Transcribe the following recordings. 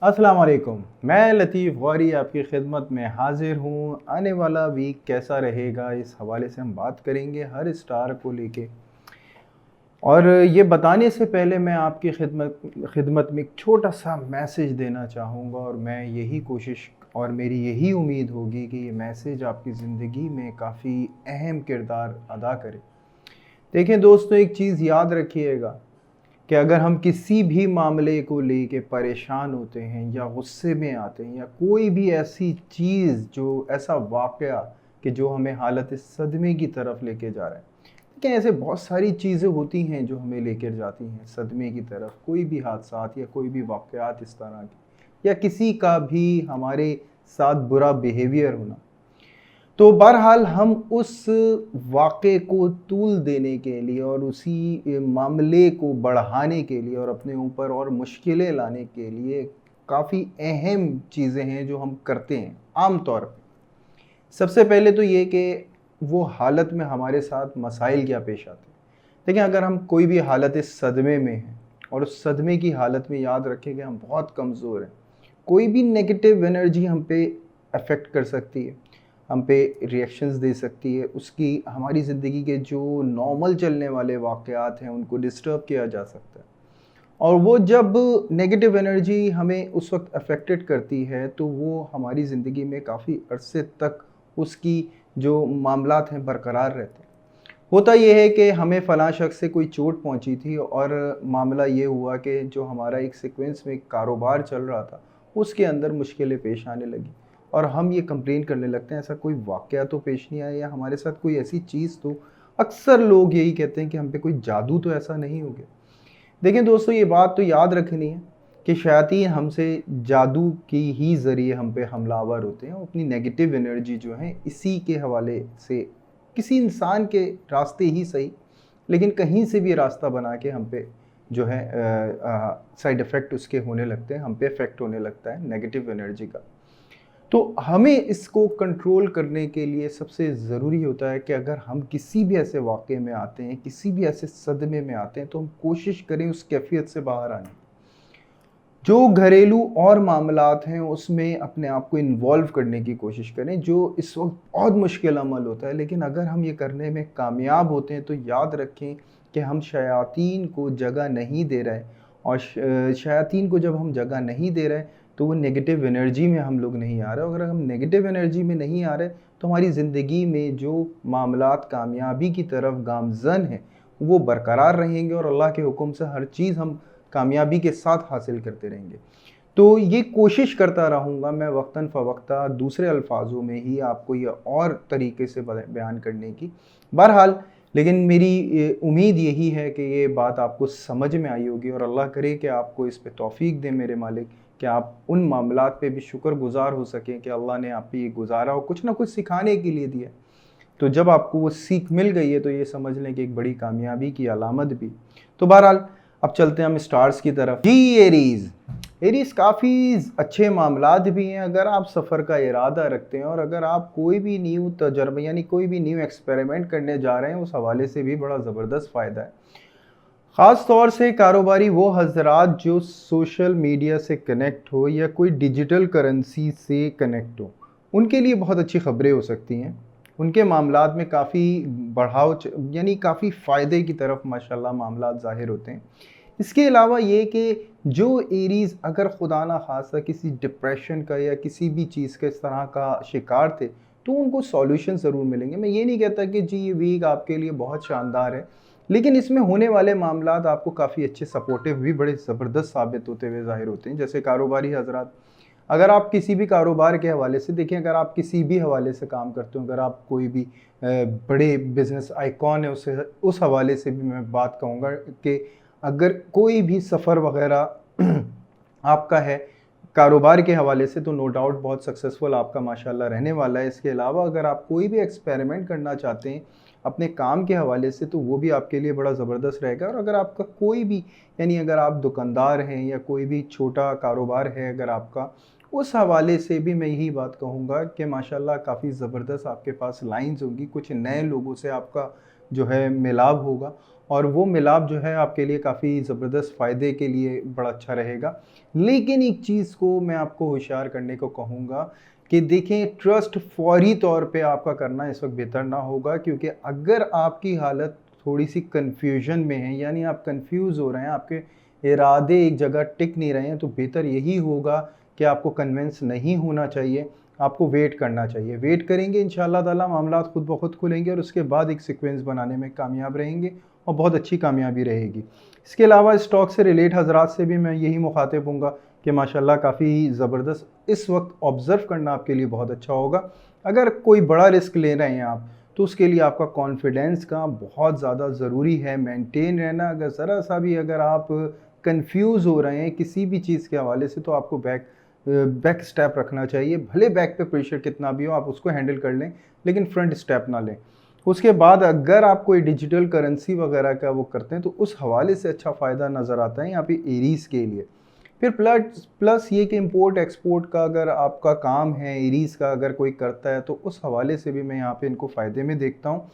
अस्सलाम वालेकुम। मैं लतीफ़ गौरी आपकी खिदमत में हाज़िर हूँ। आने वाला वीक कैसा रहेगा इस हवाले से हम बात करेंगे हर स्टार को लेके। और ये बताने से पहले मैं आपकी खिदमत में एक छोटा-सा मैसेज देना चाहूँगा और मैं यही कोशिश और मेरी यही उम्मीद होगी कि ये मैसेज आपकी ज़िंदगी में काफ़ी अहम किरदार अदा करे। देखिए दोस्तों, एक चीज़ याद रखिएगा कि अगर हम किसी भी मामले को लेके परेशान होते हैं या गुस्से में आते हैं या कोई भी ऐसी चीज़ जो ऐसा वाक़या कि जो हमें हालत सदमे की तरफ लेके जा रहा है। देखिए, ऐसे बहुत सारी चीज़ें होती हैं जो हमें लेकर जाती हैं सदमे की तरफ। कोई भी हादसात या कोई भी वाक़यात इस तरह के या किसी का भी हमारे साथ बुरा बिहेवियर होना। तो बहरहाल हम उस वाक़े को तूल देने के लिए और उसी मामले को बढ़ाने के लिए और अपने ऊपर और मुश्किलें लाने के लिए काफ़ी अहम चीज़ें हैं जो हम करते हैं आम तौर पे। सबसे पहले तो ये कि वो हालत में हमारे साथ मसाइल क्या पेश आते हैं। देखिए, अगर हम कोई भी हालत इस सदमे में हैं और उस सदमे की हालत में याद रखें कि हम बहुत कमज़ोर हैं, कोई भी नेगेटिव एनर्जी हम पे अफ़ेक्ट कर सकती है, हम पे रिएक्शंस दे सकती है, उसकी हमारी ज़िंदगी के जो नॉर्मल चलने वाले वाक़यात हैं उनको डिस्टर्ब किया जा सकता है। और वो जब नेगेटिव एनर्जी हमें उस वक़्त अफ़ेक्टेड करती है तो वो हमारी ज़िंदगी में काफ़ी अरसे तक उसकी जो मामलात हैं बरकरार रहते हैं। होता ये है कि हमें फ़लाँ शख़्स से कोई चोट पहुँची थी और मामला ये हुआ कि जो हमारा एक सीक्वेंस में कारोबार चल रहा था, उसके अंदर मुश्किलें पेश आने लगी और हम ये कंप्लेन करने लगते हैं, ऐसा कोई वाक़या तो पेश नहीं आया या हमारे साथ कोई ऐसी चीज़ तो अक्सर लोग यही कहते हैं कि हम पे कोई जादू तो ऐसा नहीं हो गया। देखिए दोस्तों, ये बात तो याद रखनी है कि शैतान हमसे जादू की ही ज़रिए हम पे हमलावर होते हैं। वो अपनी नेगेटिव एनर्जी जो है इसी के हवाले से किसी इंसान के रास्ते ही सही, लेकिन कहीं से भी रास्ता बना के हम पे जो है साइड इफ़ेक्ट उसके होने लगते हैं, हम पे इफ़ेक्ट होने लगता है नेगेटिव एनर्जी का। तो हमें इसको कंट्रोल करने के लिए सबसे ज़रूरी होता है कि अगर हम किसी भी ऐसे वाक़े में आते हैं, किसी भी ऐसे सदमे में आते हैं, तो हम कोशिश करें उस कैफ़ियत से बाहर आने की। जो घरेलू और मामलात हैं, उसमें अपने आप को इन्वॉल्व करने की कोशिश करें, जो इस वक़्त बहुत मुश्किल अमल होता है, लेकिन अगर हम ये करने में कामयाब होते हैं, तो याद रखें कि हम शयातीन को जगह नहीं दे रहे और शयातीन को जब हम जगह नहीं दे रहे, तो वो नेगेटिव एनर्जी में हम लोग नहीं आ रहे और अगर हम नेगेटिव एनर्जी में नहीं आ रहे, तो हमारी ज़िंदगी में जो मामलात कामयाबी की तरफ गामज़न हैं, वो बरकरार रहेंगे और अल्लाह के हुक्म से हर चीज़ हम कामयाबी के साथ हासिल करते रहेंगे। तो ये कोशिश करता रहूँगा मैं वक़्तन फ़वक़्ता दूसरे अल्फ़ाज़ों में ही आपको ये और तरीके से बयान करने की। बहरहाल, लेकिन मेरी उम्मीद यही है कि ये बात आपको समझ में आई होगी और अल्लाह करे कि आपको इस पे तौफ़ीक दे मेरे मालिक, कि आप उन मामलात पे भी शुक्रगुज़ार हो सकें कि अल्लाह ने आप पे ये गुज़ारा और कुछ ना कुछ सिखाने के लिए दिया। तो जब आपको वो सीख मिल गई है तो ये समझ लें कि एक बड़ी कामयाबी की अलामत भी। तो बहरहाल, अब चलते हैं हम स्टार्स की तरफ। जी एरीज़, एरीज़ काफ़ी अच्छे मामलात भी हैं अगर आप सफ़र का इरादा रखते हैं और अगर आप कोई भी न्यू तजर्बा यानी कोई भी न्यू एक्सपेरिमेंट करने जा रहे हैं, उस हवाले से भी बड़ा ज़बरदस्त फ़ायदा है। ख़ास तौर से कारोबारी वो हज़रात जो सोशल मीडिया से कनेक्ट हो या कोई डिजिटल करेंसी से कनेक्ट हो, उनके लिए बहुत अच्छी ख़बरें हो सकती हैं। उनके मामलात में काफ़ी बढ़ाव यानी काफ़ी फ़ायदे की तरफ माशाल्लाह मामलात ज़ाहिर होते हैं। इसके अलावा ये कि जो एरीज़ अगर खुदा ना ख़ास्ता किसी डिप्रेशन का या किसी भी चीज़ के इस तरह का शिकार थे, तो उनको सॉल्यूशन ज़रूर मिलेंगे। मैं ये नहीं कहता कि जी ये वीक आपके लिए बहुत शानदार है, लेकिन इसमें होने वाले मामलात आपको काफ़ी अच्छे सपोर्टिव भी बड़े ज़बरदस्त साबित होते हुए ज़ाहिर होते हैं। जैसे कारोबारी हज़रात, अगर आप किसी भी कारोबार के हवाले से देखें, अगर आप किसी भी हवाले से काम करते हो, अगर आप कोई भी बड़े बिज़नेस आइकॉन है, उस हवाले से भी मैं बात कहूँगा कि अगर कोई भी सफ़र वग़ैरह आपका है कारोबार के हवाले से, तो नो डाउट बहुत सक्सेसफुल आपका माशाल्लाह रहने वाला है। इसके अलावा अगर आप कोई भी एक्सपेरिमेंट करना चाहते हैं अपने काम के हवाले से, तो वो भी आपके लिए बड़ा ज़बरदस्त रहेगा। और अगर आपका कोई भी यानी अगर आप दुकानदार हैं या कोई भी छोटा कारोबार है अगर आपका, उस हवाले से भी मैं यही बात कहूँगा कि माशाल्लाह काफ़ी ज़बरदस्त आपके पास लाइन्स होंगी, कुछ नए लोगों से आपका जो है मिलाव होगा और वो मिलाप जो है आपके लिए काफ़ी ज़बरदस्त फ़ायदे के लिए बड़ा अच्छा रहेगा। लेकिन एक चीज़ को मैं आपको होशियार करने को कहूँगा कि देखें, ट्रस्ट फ़ौरी तौर पे आपका करना इस वक़्त बेहतर ना होगा, क्योंकि अगर आपकी हालत थोड़ी-सी कन्फ्यूज़न में है, यानी आप कन्फ्यूज़ हो रहे हैं, आपके इरादे एक जगह टिक नहीं रहे हैं, तो बेहतर यही होगा कि आपको कन्विंस नहीं होना चाहिए, आपको वेट करना चाहिए। वेट करेंगे, इंशाअल्लाह ताला मामलात खुद ब खुद खुलेंगे और उसके बाद एक सीक्वेंस बनाने में कामयाब रहेंगे और बहुत अच्छी कामयाबी रहेगी। इसके अलावा स्टॉक से रिलेट हज़रात से भी मैं यही मुखातिब हूँगा कि माशाल्लाह काफ़ी ज़बरदस्त इस वक्त ऑब्ज़र्व करना आपके लिए बहुत अच्छा होगा। अगर कोई बड़ा रिस्क ले रहे हैं आप, तो उसके लिए आपका कॉन्फिडेंस का बहुत ज़्यादा ज़रूरी है मेंटेन रहना। अगर ज़रा सा भी अगर आप कंफ्यूज हो रहे हैं किसी भी चीज़ के हवाले से, तो आपको बैक स्टेप रखना चाहिए। भले बैक पे प्रेशर कितना भी हो, आप उसको हैंडल कर लें, लेकिन फ्रंट स्टेप ना लें। उसके बाद अगर आप कोई डिजिटल करेंसी वगैरह का वो करते हैं, तो उस हवाले से अच्छा फ़ायदा नज़र आता है यहाँ पे एरीज़ के लिए। फिर प्लस ये कि इंपोर्ट एक्सपोर्ट का अगर आपका काम है, एरीज़ का अगर कोई करता है, तो उस हवाले से भी मैं यहाँ पे इनको फ़ायदे में देखता हूँ।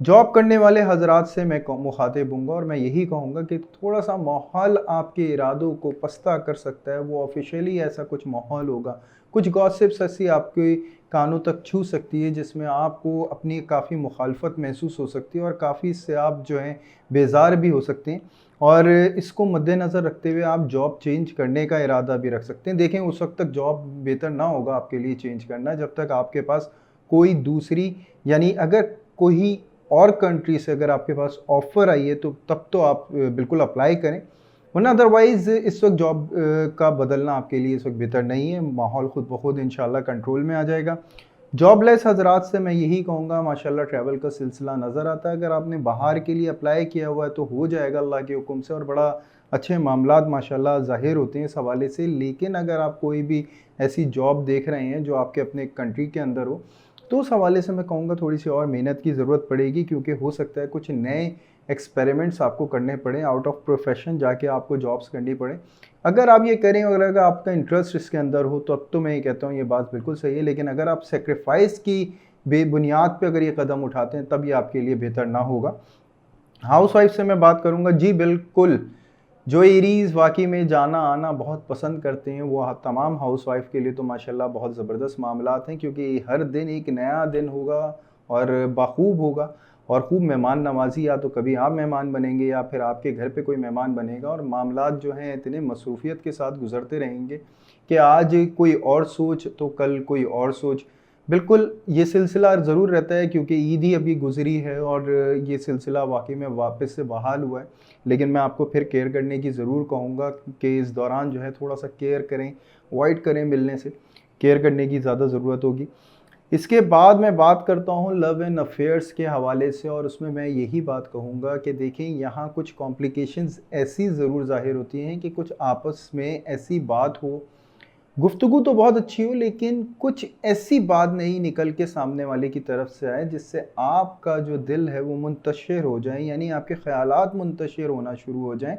जॉब करने वाले हज़रात से मैं मुखातिब हूँगा और मैं यही कहूँगा कि थोड़ा-सा माहौल आपके इरादों को पस्ता कर सकता है, वो ऑफ़िशियली ऐसा कुछ माहौल होगा। कुछ गॉसिप्स ऐसी आपके कानों तक छू सकती है, जिसमें आपको अपनी काफ़ी मुखालफत महसूस हो सकती है और काफ़ी इससे आप जो हैं बेज़ार भी हो सकते हैं, और इसको मद्देनज़र रखते हुए आप जॉब चेंज करने का इरादा भी रख सकते हैं। देखें, उस वक़्त तक जॉब बेहतर ना होगा आपके लिए चेंज करना, जब तक आपके पास कोई दूसरी, यानी अगर कोई और कंट्री से अगर आपके पास ऑफ़र आई है, तो तब तो आप बिल्कुल अप्लाई करें, वरना अदरवाइज़ इस वक्त जॉब का बदलना आपके लिए इस वक्त बेहतर नहीं है। माहौल खुद ब खुद इंशाल्लाह कंट्रोल में आ जाएगा। जॉबलेस हज़रात से मैं यही कहूँगा, माशाल्लाह ट्रैवल का सिलसिला नज़र आता है। अगर आपने बाहर के लिए अप्लाई किया हुआ है, तो हो जाएगा अल्लाह के हुक्म से, और बड़ा अच्छे मामलात माशाल्लाह ज़ाहिर होते हैं इस हवाले से। लेकिन अगर आप कोई भी ऐसी जॉब देख रहे हैं जो आपके अपने कंट्री के अंदर हो, तो उस हवाले से मैं कहूँगा थोड़ी-सी और मेहनत की ज़रूरत पड़ेगी, क्योंकि हो सकता है कुछ नए एक्सपेरिमेंट्स आपको करने पड़ें, आउट ऑफ प्रोफ़ेशन जाके आपको जॉब्स करनी पड़े। अगर आप ये करें और अगर आपका इंटरेस्ट इसके अंदर हो, तो अब तो मैं ये कहता हूँ ये बात बिल्कुल सही है। लेकिन अगर आप सैक्रिफ़ाइस की बेबुनियाद पे अगर ये कदम उठाते हैं, तब ये आपके लिए बेहतर ना होगा। हाउसवाइफ से मैं बात करूँगा, जी बिल्कुल, जो एरीज़ वाक़ई में जाना-आना बहुत पसंद करते हैं, वो तमाम हाउसवाइफ़ के लिए तो माशाल्लाह बहुत ज़बरदस्त मामलात हैं, क्योंकि हर दिन एक नया दिन होगा और बाखूब होगा, और खूब मेहमान नवाज़ी, या तो कभी आप मेहमान बनेंगे या फिर आपके घर पे कोई मेहमान बनेगा, और मामलात जो हैं इतने मसरूफ़ियत के साथ गुज़रते रहेंगे कि आज कोई और सोच तो कल कोई और सोच। बिल्कुल, ये सिलसिला ज़रूर रहता है, क्योंकि ईद ही अभी गुज़री है और ये सिलसिला वाक़ई में वापस से बहाल हुआ है। लेकिन मैं आपको फिर केयर करने की ज़रूर कहूँगा कि इस दौरान जो है थोड़ा-सा केयर करें, अवॉइड करें मिलने से, केयर करने की ज़्यादा ज़रूरत होगी। इसके बाद मैं बात करता हूँ लव एंड अफेयर्स के हवाले से, और उसमें मैं यही बात कहूँगा कि देखें, यहाँ कुछ कॉम्प्लिकेशंस ऐसी ज़रूर ज़ाहिर होती हैं कि कुछ आपस में ऐसी बात हो, गुफ्तगू तो बहुत अच्छी हो, लेकिन कुछ ऐसी बात नहीं निकल के सामने वाले की तरफ से आए जिससे आपका जो दिल है वो मुंतशिर हो जाए, यानी आपके ख़यालात मुंतशिर होना शुरू हो जाएँ।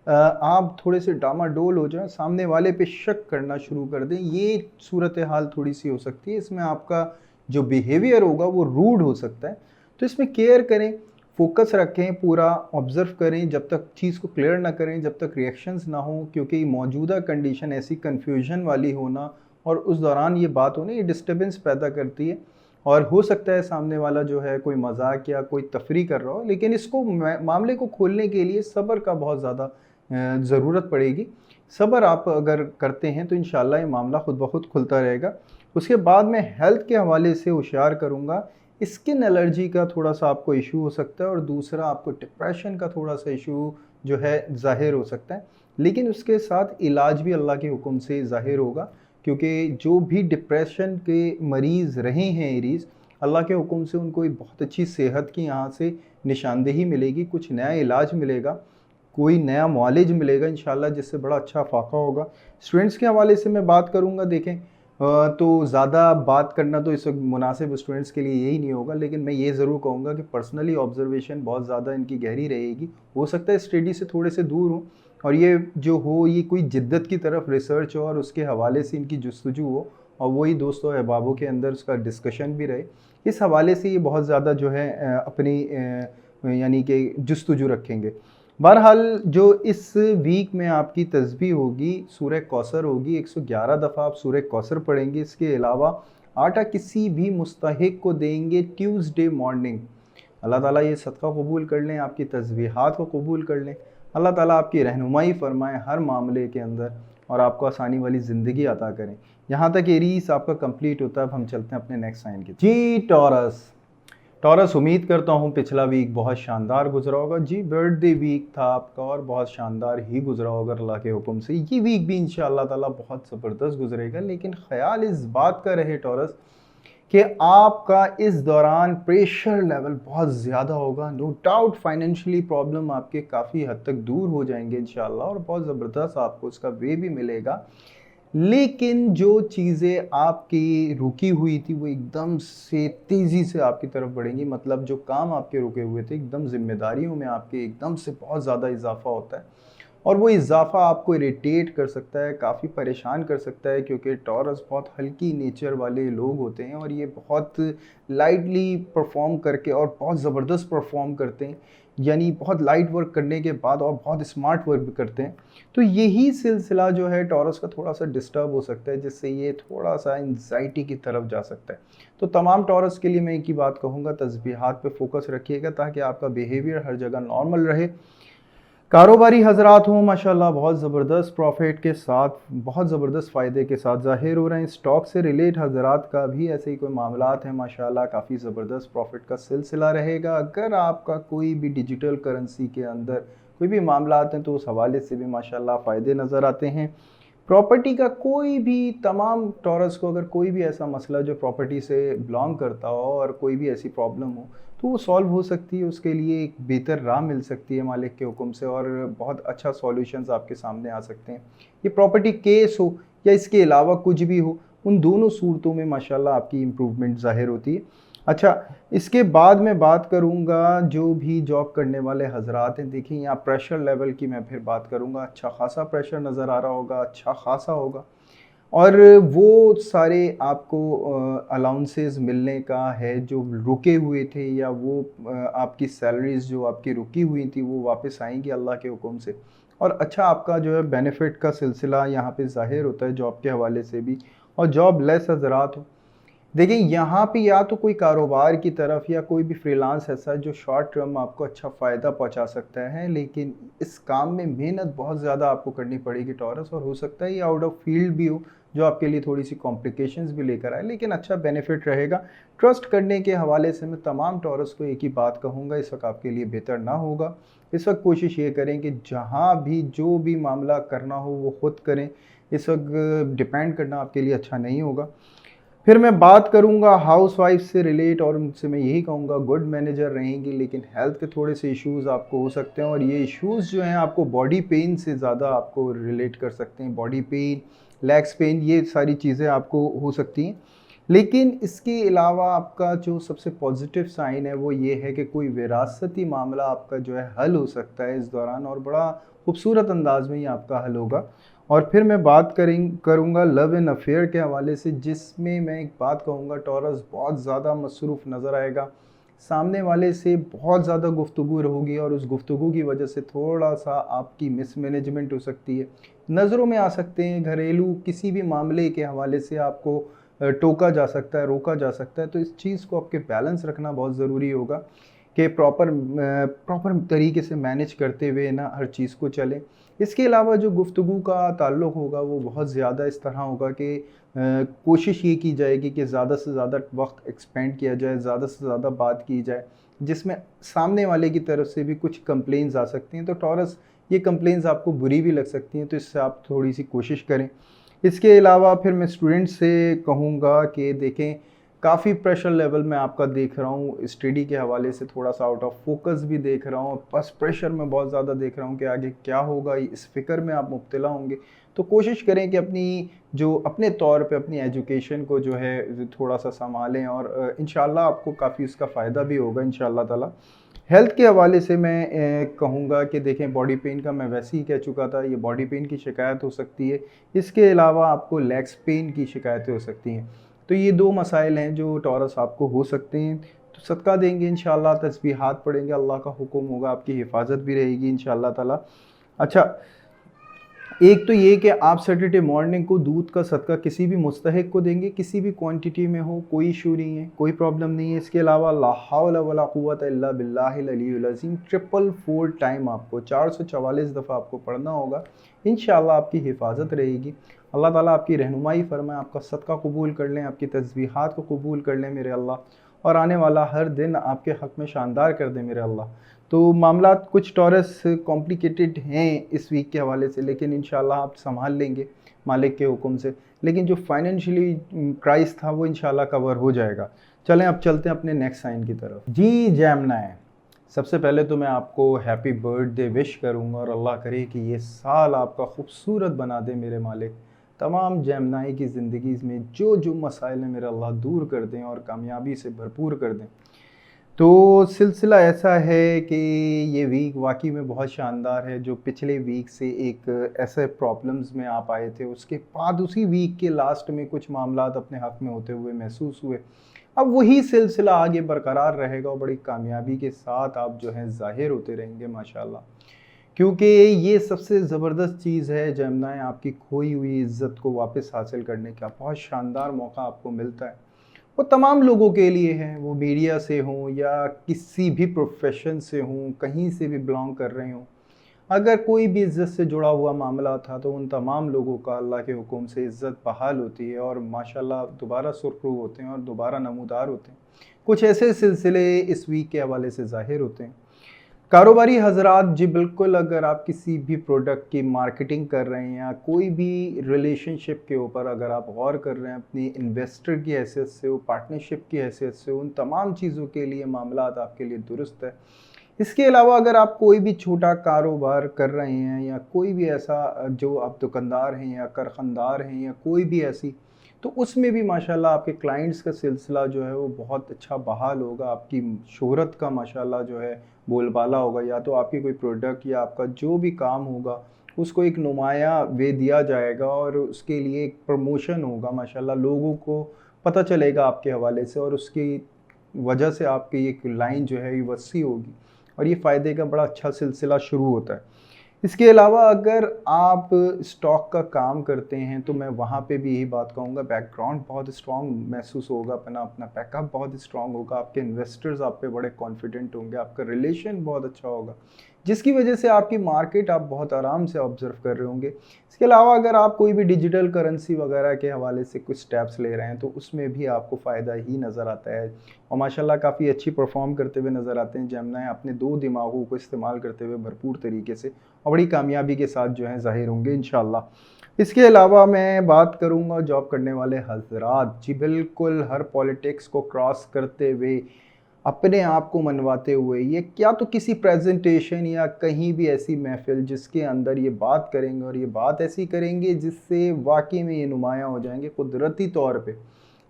आप थोड़े से डामाडोल हो जाएँ, सामने वाले पे शक करना शुरू कर दें, ये सूरत हाल थोड़ी-सी हो सकती है। इसमें आपका जो बिहेवियर होगा वो रूड हो सकता है। तो इसमें केयर करें, फ़ोकस रखें, पूरा ऑब्ज़र्व करें, जब तक चीज़ को क्लियर ना करें, जब तक रिएक्शंस ना हों, क्योंकि मौजूदा कंडीशन ऐसी कन्फ्यूजन वाली होना और उस दौरान ये बात होना, ये डिस्टर्बेंस पैदा करती है, और हो सकता है सामने वाला जो है कोई मज़ाक या कोई तफरी कर रहा हो, लेकिन इसको मामले को खोलने के लिए सब्र का बहुत ज़्यादा ज़रूरत पड़ेगी। सब्र आप अगर करते हैं, तो इंशाअल्लाह ये मामला खुद ब खुद खुलता रहेगा। उसके बाद मैं हेल्थ के हवाले से होशियार करूँगा। स्किन एलर्जी का थोड़ा-सा आपको इश्यू हो सकता है, और दूसरा आपको डिप्रेशन का थोड़ा-सा इश्यू जो है ज़ाहिर हो सकता है। लेकिन उसके साथ इलाज भी अल्लाह के हुक्म से ज़ाहिर होगा, क्योंकि जो भी डिप्रेशन के मरीज़ रहे हैं एरीज़, अल्लाह के हुक्म से उनको एक बहुत अच्छी सेहत की यहाँ से निशानदेही मिलेगी, कुछ नया इलाज मिलेगा, कोई नया मुआलिज मिलेगा इंशाल्लाह, जिससे बड़ा अच्छा फ़ाक़ा होगा। स्टूडेंट्स के हवाले से मैं बात करूँगा, देखें, तो ज़्यादा बात करना तो इस वक्त मुनासिब स्टूडेंट्स के लिए यही नहीं होगा, लेकिन मैं ये ज़रूर कहूँगा कि पर्सनली ऑब्ज़र्वेशन बहुत ज़्यादा इनकी गहरी रहेगी। हो सकता है स्टडी से थोड़े से दूर हो, और ये जो हो ये कोई जिद्दत की तरफ रिसर्च हो और उसके हवाले से इनकी जुस्तजू हो, और वही दोस्तों अहबाबों के अंदर उसका डिस्कशन भी रहे। इस हवाले से ये बहुत ज़्यादा जो है अपनी यानी कि जुस्तजू रखेंगे। बहरहाल जो इस वीक में आपकी तस्बीह होगी, सूरह कौसर होगी, 111 दफ़ा आप सूरह कौसर पढ़ेंगे। इसके अलावा आटा किसी भी मुस्तहिक को देंगे ट्यूसडे मॉर्निंग। अल्लाह ताला ये सदका कबूल कर लें, आपकी तस्बीहात को कबूल कर लें। अल्लाह ताला आपकी रहनुमाई फ़रमाएँ हर मामले के अंदर और आपको आसानी वाली ज़िंदगी अता करें। यहाँ तक एरीज़ आपका कंप्लीट होता है। अब हम चलते हैं अपने नेक्स्ट साइन की। जी टॉरस, टॉरस उम्मीद करता हूँ पिछला वीक बहुत शानदार गुजरा होगा। जी बर्थडे वीक था आपका और बहुत शानदार ही गुजरा होगा अल्लाह के हुक्म से। ये वीक भी इंशाअल्लाह ताला बहुत ज़बरदस्त गुजरेगा, लेकिन ख्याल इस बात का रहे टॉरस कि आपका इस दौरान प्रेशर लेवल बहुत ज़्यादा होगा। नो डाउट फाइनेंशियली प्रॉब्लम आपके काफ़ी हद तक दूर हो जाएंगे इंशाल्लाह और बहुत ज़बरदस्त आपको उसका वे भी मिलेगा। लेकिन जो चीज़ें आपकी रुकी हुई थी वो एकदम से तेज़ी से आपकी तरफ बढ़ेंगी। मतलब जो काम आपके रुके हुए थे, एकदम ज़िम्मेदारियों में आपके एकदम से बहुत ज़्यादा इजाफ़ा होता है और वो इजाफ़ा आपको इरिटेट कर सकता है, काफ़ी परेशान कर सकता है, क्योंकि टॉरस बहुत हल्की नेचर वाले लोग होते हैं और ये बहुत लाइटली परफॉर्म करके और बहुत ज़बरदस्त परफॉर्म करते हैं। यानी बहुत लाइट वर्क करने के बाद और बहुत स्मार्ट वर्क भी करते हैं। तो यही सिलसिला जो है टॉरस का थोड़ा सा डिस्टर्ब हो सकता है, जिससे ये थोड़ा सा एंजाइटी की तरफ जा सकता है। तो तमाम टॉरस के लिए मैं एक ही बात कहूँगा, तस्बीहात पे फोकस रखिएगा ताकि आपका बिहेवियर हर जगह नॉर्मल रहे। कारोबारी हजरात हों माशाल्लाह बहुत ज़बरदस्त प्रॉफिट के साथ, बहुत ज़बरदस्त फ़ायदे के साथ ज़ाहिर हो रहे हैं। स्टॉक से रिलेट हजरात का भी ऐसे ही कोई मामलात हैं माशाल्लाह, काफ़ी ज़बरदस्त प्रॉफिट का सिलसिला रहेगा। अगर आपका कोई भी डिजिटल करेंसी के अंदर कोई भी मामलात हैं तो उस हवाले से भी माशाल्लाह फ़ायदे नज़र आते हैं। प्रॉपर्टी का कोई भी, तमाम टॉरस को अगर कोई भी ऐसा मसला जो प्रॉपर्टी से बिलोंग करता हो और कोई भी ऐसी प्रॉब्लम हो तो वो सॉल्व हो सकती है। उसके लिए एक बेहतर राह मिल सकती है मालिक के हुक्म से और बहुत अच्छा सॉल्यूशंस आपके सामने आ सकते हैं। ये प्रॉपर्टी केस हो या इसके अलावा कुछ भी हो, उन दोनों सूरतों में माशाल्लाह आपकी इम्प्रूवमेंट ज़ाहिर होती है। अच्छा, इसके बाद मैं बात करूंगा जो भी जॉब करने वाले हजरात हैं। देखिए यहाँ प्रेशर लेवल की मैं फिर बात करूंगा। अच्छा खासा प्रेशर नज़र आ रहा होगा, अच्छा खासा होगा और वो सारे आपको अलाउंसेस मिलने का है जो रुके हुए थे, या वो आपकी सैलरीज जो आपकी रुकी हुई थी वो वापस आएंगी अल्लाह के हुक्म से। और अच्छा आपका जो है बेनिफिट का सिलसिला यहाँ पे ज़ाहिर होता है जॉब के हवाले से भी। और जॉब लेस हजरात हो, देखिए यहाँ पे या तो कोई कारोबार की तरफ या कोई भी फ्रीलांस ऐसा है जो शॉर्ट टर्म आपको अच्छा फ़ायदा पहुँचा सकता है, लेकिन इस काम में मेहनत बहुत ज़्यादा आपको करनी पड़ेगी टॉरस, और हो सकता है ये आउट ऑफ फील्ड भी हो जो आपके लिए थोड़ी सी कॉम्प्लिकेशंस भी लेकर आए, लेकिन अच्छा बेनिफिट रहेगा। ट्रस्ट करने के हवाले से मैं तमाम टॉरस को एक ही बात कहूँगा, इस वक्त आपके लिए बेहतर ना होगा। इस वक्त कोशिश ये करें कि जहाँ भी जो भी मामला करना हो वो खुद करें। इस वक्त डिपेंड करना आपके लिए अच्छा नहीं होगा। फिर मैं बात करूंगा हाउसवाइफ से रिलेट और उनसे मैं यही कहूँगा गुड मैनेजर रहेंगी, लेकिन हेल्थ के थोड़े से इश्यूज आपको हो सकते हैं और ये इश्यूज जो हैं आपको बॉडी पेन से ज़्यादा आपको रिलेट कर सकते हैं। बॉडी पेन, लेग्स पेन, ये सारी चीज़ें आपको हो सकती हैं। लेकिन इसके अलावा आपका जो सबसे पॉजिटिव साइन है वो ये है कि कोई विरासती मामला आपका जो है हल हो सकता है इस दौरान, और बड़ा खूबसूरत अंदाज में ही आपका हल होगा। और फिर मैं बात करूँगा लव एंड अफेयर के हवाले से, जिसमें मैं एक बात कहूँगा टॉरस बहुत ज़्यादा मसरूफ़ नज़र आएगा। सामने वाले से बहुत ज़्यादा गुफ्तगू होगी और उस गुफ्तगू की वजह से थोड़ा सा आपकी मिसमैनेजमेंट हो सकती है, नज़रों में आ सकते हैं। घरेलू किसी भी मामले के हवाले से आपको टोका जा सकता है, रोका जा सकता है। तो इस चीज़ को आपके बैलेंस रखना बहुत ज़रूरी होगा कि प्रॉपर तरीके से मैनेज करते हुए ना हर चीज़ को चलें। इसके अलावा जो गुफ्तगू का ताल्लुक़ होगा वो बहुत ज़्यादा इस तरह होगा कि कोशिश ये की जाएगी कि ज़्यादा से ज़्यादा वक्त एक्सपेंड किया जाए, ज़्यादा से ज़्यादा बात की जाए, जिसमें सामने वाले की तरफ से भी कुछ कंप्लेंट्स आ सकती हैं। तो टॉरस ये कंप्लेंट्स आपको बुरी भी लग सकती हैं, तो इससे आप थोड़ी सी कोशिश करें। इसके अलावा फिर मैं स्टूडेंट्स से कहूँगा कि देखें काफ़ी प्रेशर लेवल मैं आपका देख रहा हूँ, स्टडी के हवाले से थोड़ा सा आउट ऑफ फोकस भी देख रहा हूँ, बस प्रेशर में बहुत ज़्यादा देख रहा हूँ कि आगे क्या होगा, इस फ़िक्र में आप मुब्तला होंगे। तो कोशिश करें कि अपने तौर पे अपनी एजुकेशन को जो है थोड़ा सा संभालें और इंशाल्लाह आपको काफ़ी उसका फ़ायदा भी होगा इंशाल्लाह ताला। हेल्थ के हवाले से मैं कहूँगा कि देखें बॉडी पेन का मैं वैसे ही कह चुका था, ये बॉडी पेन की शिकायत हो सकती है। इसके अलावा आपको लेग्स पेन की शिकायतें हो सकती हैं। तो ये 2 मसाइल हैं जो टॉरस आपको हो सकते हैं। तो सदका देंगे इंशाअल्लाह, तस्बीहात पढ़ेंगे, अल्लाह का हुक्म होगा, आपकी हिफाजत भी रहेगी इंशाअल्लाह ताला। अच्छा, एक तो ये कि आप सैटरडे मॉर्निंग को दूध का सदका किसी भी मुस्तहिक को देंगे, किसी भी क्वांटिटी में हो, कोई इशू नहीं है, कोई प्रॉब्लम नहीं है। इसके अलावा ला हौला वला कुव्वता इल्ला बिल्लाहिल अलियुल अज़ीम 444 टाइम आपको 444 दफ़ा आपको पढ़ना होगा। इंशाअल्लाह आपकी हिफाजत रहेगी। अल्लाह ताला आपकी रहनुमाई फरमाए, आपका सदका कबूल कर लें, आपकी तस्बीहात को कबूल कर लें मेरे अल्लाह, और आने वाला हर दिन आपके हक़ में शानदार कर दें मेरे अल्लाह। तो मामला कुछ टॉरस कॉम्प्लिकेटेड हैं इस वीक के हवाले से, लेकिन इंशाल्लाह आप संभाल लेंगे मालिक के हुक्म से। लेकिन जो फाइनेंशियली क्राइस था वो इंशाल्लाह कवर हो जाएगा। चलें अब चलते हैं अपने नेक्स्ट साइन की तरफ। जी जेमिनी, सबसे पहले तो मैं आपको हैप्पी बर्थडे विश करूंगा और अल्लाह करे कि ये साल आपका खूबसूरत बना दे मेरे मालिक। तमाम जेमिनी की ज़िंदगी में जो जो मसाइल हैं मेरे अल्लाह दूर कर दें और कामयाबी से भरपूर कर दें। तो सिलसिला ऐसा है कि ये वीक वाकई में बहुत शानदार है। जो पिछले वीक से एक ऐसे प्रॉब्लम्स में आप आए थे, उसके बाद उसी वीक के लास्ट में कुछ मामलात अपने हक़ में होते हुए महसूस हुए। अब वही सिलसिला आगे बरकरार रहेगा और बड़ी कामयाबी के साथ आप जो हैं ज़ाहिर होते रहेंगे माशाल्लाह। क्योंकि ये सबसे ज़बरदस्त चीज़ है जेमिनी, आपकी खोई हुई इज़्ज़त को वापस हासिल करने का बहुत शानदार मौका आपको मिलता है। वो तमाम लोगों के लिए है, वो मीडिया से हों या किसी भी प्रोफेशन से हों, कहीं से भी बिलोंग कर रहे हों। अगर कोई भी इज़्ज़त से जुड़ा हुआ मामला था तो उन तमाम लोगों का अल्लाह के हुक्म से इज़्ज़त बहाल होती है और माशाल्लाह दोबारा सुरखरू होते हैं और दोबारा नमूदार होते हैं। कुछ ऐसे सिलसिले इस वीक के हवाले से ज़ाहिर होते हैं। कारोबारी हजरात, जी बिल्कुल, अगर आप किसी भी प्रोडक्ट की मार्केटिंग कर रहे हैं या कोई भी रिलेशनशिप के ऊपर अगर आप गौर कर रहे हैं, अपनी इन्वेस्टर की हैसियत से हो, पार्टनरशिप की हैसियत से, उन तमाम चीज़ों के लिए मामलात आपके लिए दुरुस्त है। इसके अलावा अगर आप कोई भी छोटा कारोबार कर रहे हैं या कोई भी ऐसा जो आप दुकानदार हैं या कारखानदार हैं या कोई भी ऐसी, तो उसमें भी माशाल्लाह आपके क्लाइंट्स का सिलसिला जो है वो बहुत अच्छा बहाल होगा। आपकी शोहरत का माशाल्लाह जो है बोलबाला होगा, या तो आपकी कोई प्रोडक्ट या आपका जो भी काम होगा उसको एक नुमाया वे दिया जाएगा और उसके लिए एक प्रमोशन होगा माशाल्लाह। लोगों को पता चलेगा आपके हवाले से और उसकी वजह से आपकी एक लाइन जो है ये वसी होगी और ये फ़ायदे का बड़ा अच्छा सिलसिला शुरू होता है। इसके अलावा अगर आप स्टॉक का काम करते हैं तो मैं वहाँ पे भी यही बात कहूँगा, बैकग्राउंड बहुत स्ट्रॉन्ग महसूस होगा, अपना अपना बैकअप बहुत स्ट्रॉन्ग होगा, आपके इन्वेस्टर्स आप पे बड़े कॉन्फिडेंट होंगे, आपका रिलेशन बहुत अच्छा होगा, जिसकी वजह से आपकी मार्केट आप बहुत आराम से ऑब्जर्व कर रहे होंगे। इसके अलावा अगर आप कोई भी डिजिटल करेंसी वगैरह के हवाले से कुछ स्टेप्स ले रहे हैं तो उसमें भी आपको फ़ायदा ही नज़र आता है और माशाल्लाह काफ़ी अच्छी परफॉर्म करते हुए नज़र आते हैं जेमिनी, अपने दो दिमागों को इस्तेमाल करते हुए भरपूर तरीके से और बड़ी कामयाबी के साथ जो है ज़ाहिर होंगे इंशाल्लाह। इसके अलावा मैं बात करूँगा जॉब करने वाले हजरात, जी बिल्कुल, हर पॉलिटिक्स को क्रॉस करते हुए, अपने आप को मनवाते हुए, ये क्या तो किसी प्रेजेंटेशन या कहीं भी ऐसी महफ़िल जिसके अंदर ये बात करेंगे और ये बात ऐसी करेंगे जिससे वाक़ई में ये नुमायाँ हो जाएंगे कुदरती तौर पे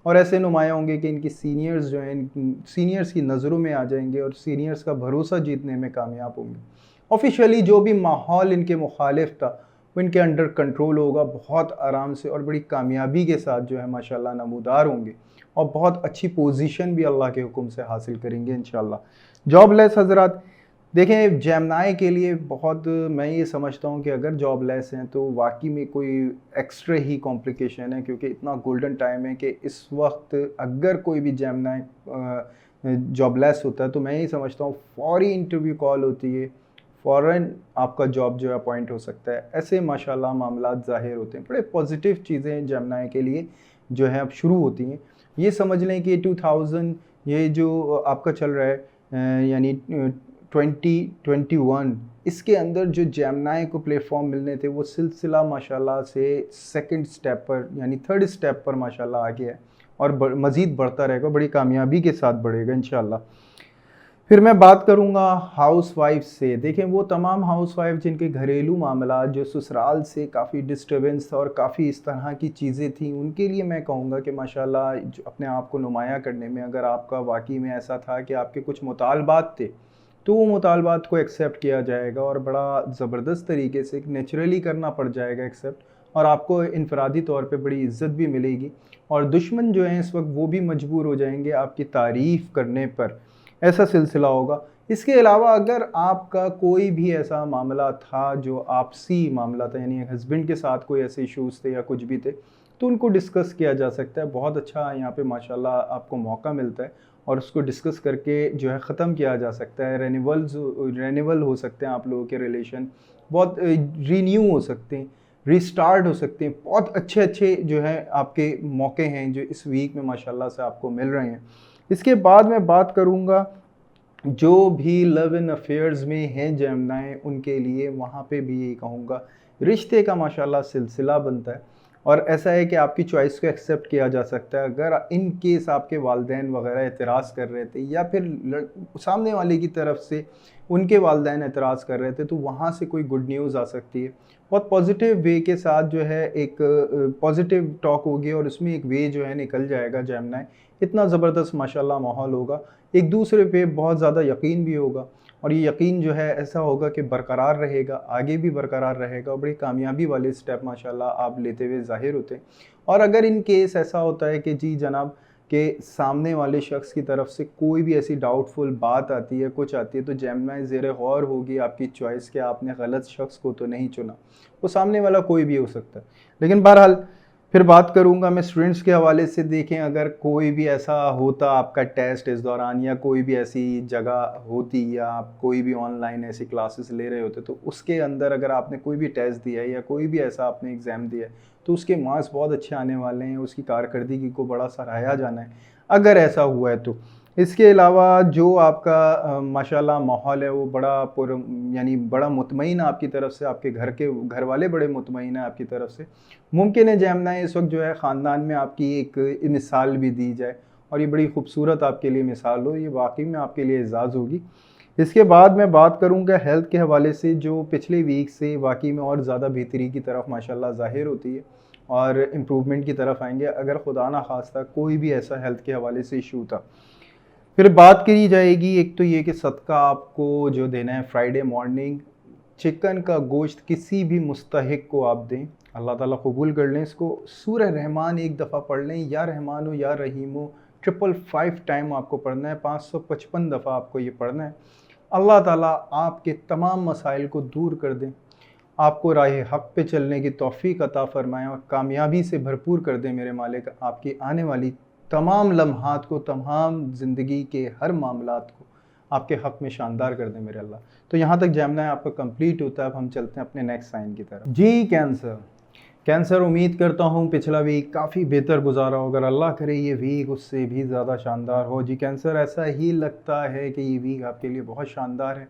और ऐसे नुमायाँ होंगे कि इनकी सीनियर्स जो हैं सीनियर्स की नज़रों में आ जाएंगे और सीनियर्स का भरोसा जीतने में कामयाब होंगे। ऑफिशियली जो भी माहौल इनके मुखालिफ था वो इनके अंडर कंट्रोल होगा, बहुत आराम से और बड़ी कामयाबी के साथ जो है माशाल्लाह नमूदार होंगे और बहुत अच्छी पोजीशन भी अल्लाह के हुक्म से हासिल करेंगे इंशाल्लाह। जॉबलेस हजरात, देखें जेमिनी के लिए बहुत, मैं ये समझता हूँ कि अगर जॉबलेस हैं तो वाकई में कोई एक्स्ट्रा ही कॉम्प्लिकेशन है, क्योंकि इतना गोल्डन टाइम है कि इस वक्त अगर कोई भी जेमिनी जॉबलेस होता है तो मैं ये समझता हूँ फौरी इंटरव्यू कॉल होती है, फ़ौरन आपका जॉब जो है अपॉइंट हो सकता है। ऐसे माशाल्लाह मामलात ज़ाहिर होते हैं, बड़े पॉजिटिव चीज़ें जेमिनी के लिए जो है अब शुरू होती हैं। ये समझ लें कि 2000 ये जो आपका चल रहा है यानी 2021, इसके अंदर जो जेमिनी को प्लेटफॉर्म मिलने थे वो सिलसिला माशाल्लाह से सेकंड स्टेप पर यानी थर्ड स्टेप पर माशाल्लाह आ गया है और मज़ीद बढ़ता रहेगा, बड़ी कामयाबी के साथ बढ़ेगा इंशाल्लाह। फिर मैं बात करूंगा हाउसवाइफ से। देखें, वो तमाम हाउसवाइफ जिनके घरेलू मामला जो ससुराल से काफ़ी डिस्टर्बेंस था और काफ़ी इस तरह की चीज़ें थी, उनके लिए मैं कहूँगा कि माशाल्लाह जो अपने आप को नुमाया करने में अगर आपका वाकई में ऐसा था कि आपके कुछ मुतालबात थे तो वो मुतालबात को एक्सेप्ट किया जाएगा और बड़ा ज़बरदस्त तरीके से नेचुरली करना पड़ जाएगा एक्सेप्ट। और आपको इनफरादी तौर पे बड़ी इज़्ज़त भी मिलेगी, और दुश्मन जो हैं इस वक्त वो भी मजबूर हो जाएंगे आपकी तारीफ़ करने पर, ऐसा सिलसिला होगा। इसके अलावा अगर आपका कोई भी ऐसा मामला था जो आपसी मामला था, यानी हस्बैंड के साथ कोई ऐसे इश्यूज़ थे या कुछ भी थे, तो उनको डिस्कस किया जा सकता है। बहुत अच्छा यहाँ पे माशाल्लाह आपको मौका मिलता है, और उसको डिस्कस करके जो है ख़त्म किया जा सकता है। रेन्यूअल हो सकते हैं आप लोगों के रिलेशन, बहुत रीन्यू हो सकते हैं, रीस्टार्ट हो सकते हैं। बहुत अच्छे अच्छे जो है आपके मौके हैं जो इस वीक में माशाल्लाह से आपको मिल रहे हैं। इसके बाद मैं बात करूँगा जो भी लव इन अफेयर्स में हैं जेमिनी, उनके लिए वहाँ पे भी यही कहूँगा, रिश्ते का माशाल्लाह सिलसिला बनता है, और ऐसा है कि आपकी चॉइस को एक्सेप्ट किया जा सकता है। अगर इन केस आपके वालिदैन वगैरह एतराज़ कर रहे थे, या फिर सामने वाले की तरफ से उनके वालिदैन एतराज़ कर रहे थे, तो वहाँ से कोई गुड न्यूज़ आ सकती है। बहुत पॉजिटिव वे के साथ जो है एक पॉजिटिव टॉक होगी, और उसमें एक वे जो है निकल जाएगा जेमिनी। इतना ज़बरदस्त माशाल्लाह माहौल होगा, एक दूसरे पे बहुत ज़्यादा यकीन भी होगा, और ये यकीन जो है ऐसा होगा कि बरकरार रहेगा, आगे भी बरकरार रहेगा, और बड़ी कामयाबी वाले स्टेप माशाल्लाह आप लेते हुए ज़ाहिर होते हैं। और अगर इन केस ऐसा होता है कि जी जनाब के सामने वाले शख्स की तरफ से कोई भी ऐसी डाउटफुल बात आती है, कुछ आती है, तो जेमिनी ज़ेरे गौर होगी आपकी चॉइस कि आपने गलत शख्स को तो नहीं चुना। वो सामने वाला कोई भी हो सकता है, लेकिन बहरहाल फिर बात करूंगा मैं स्टूडेंट्स के हवाले से। देखें, अगर कोई भी ऐसा होता आपका टेस्ट इस दौरान, या कोई भी ऐसी जगह होती, या आप कोई भी ऑनलाइन ऐसी क्लासेस ले रहे होते, तो उसके अंदर अगर आपने कोई भी टेस्ट दिया है या कोई भी ऐसा आपने एग्ज़ाम दिया है, तो उसके मार्क्स बहुत अच्छे आने वाले हैं, उसकी कारकर्दगी को बड़ा सराहा जाना है अगर ऐसा हुआ है तो। इसके अलावा जो आपका माशाल्लाह माहौल है वो बड़ा यानी बड़ा मुतमईन आपकी तरफ से, आपके घर वाले बड़े मुतमईन हैं आपकी तरफ से। मुमकिन है जेमिनी इस वक्त जो है ख़ानदान में आपकी एक मिसाल भी दी जाए, और ये बड़ी खूबसूरत आपके लिए मिसाल हो, ये वाकई में आपके लिए एजाज़ होगी। इसके बाद मैं बात करूँगा हेल्थ के हवाले से, जो पिछले वीक से वाकई में और ज़्यादा बेहतरी की तरफ माशाल्लाह ज़ाहिर होती है, और इम्प्रूवमेंट की तरफ आएंगे अगर खुदा ना खास्ता कोई भी ऐसा हेल्थ के हवाले से इशू था। फिर बात करी जाएगी, एक तो ये कि सदका आपको जो देना है फ्राइडे मॉर्निंग, चिकन का गोश्त किसी भी मुस्तहिक को आप दें, अल्लाह ताला कबूल कर लें इसको। सूरह रहमान एक दफ़ा पढ़ लें, या रहमान हो या रहीम हो, 555 टाइम आपको पढ़ना है, 555 दफ़ा आपको ये पढ़ना है। अल्लाह ताला आपके तमाम मसाइल को दूर कर दें, आपको राह हक़ पे चलने की तौफ़ीक़ अता फ़रमाएँ, और कामयाबी से भरपूर कर दें मेरे मालिक, आपकी आने वाली तमाम लम्हात को, तमाम ज़िंदगी के हर मामलात को आपके हक़ में शानदार कर दें मेरे अल्लाह। तो यहाँ तक जेमिनी आपका कंप्लीट होता है। अब हम चलते हैं अपने नेक्स्ट साइन की तरफ। जी कैंसर, उम्मीद करता हूँ पिछला वीक काफ़ी बेहतर गुजारा हो, अगर अल्लाह करे ये वीक उससे भी ज़्यादा शानदार हो। जी कैंसर, ऐसा ही लगता है कि ये वीक आपके लिए बहुत शानदार है,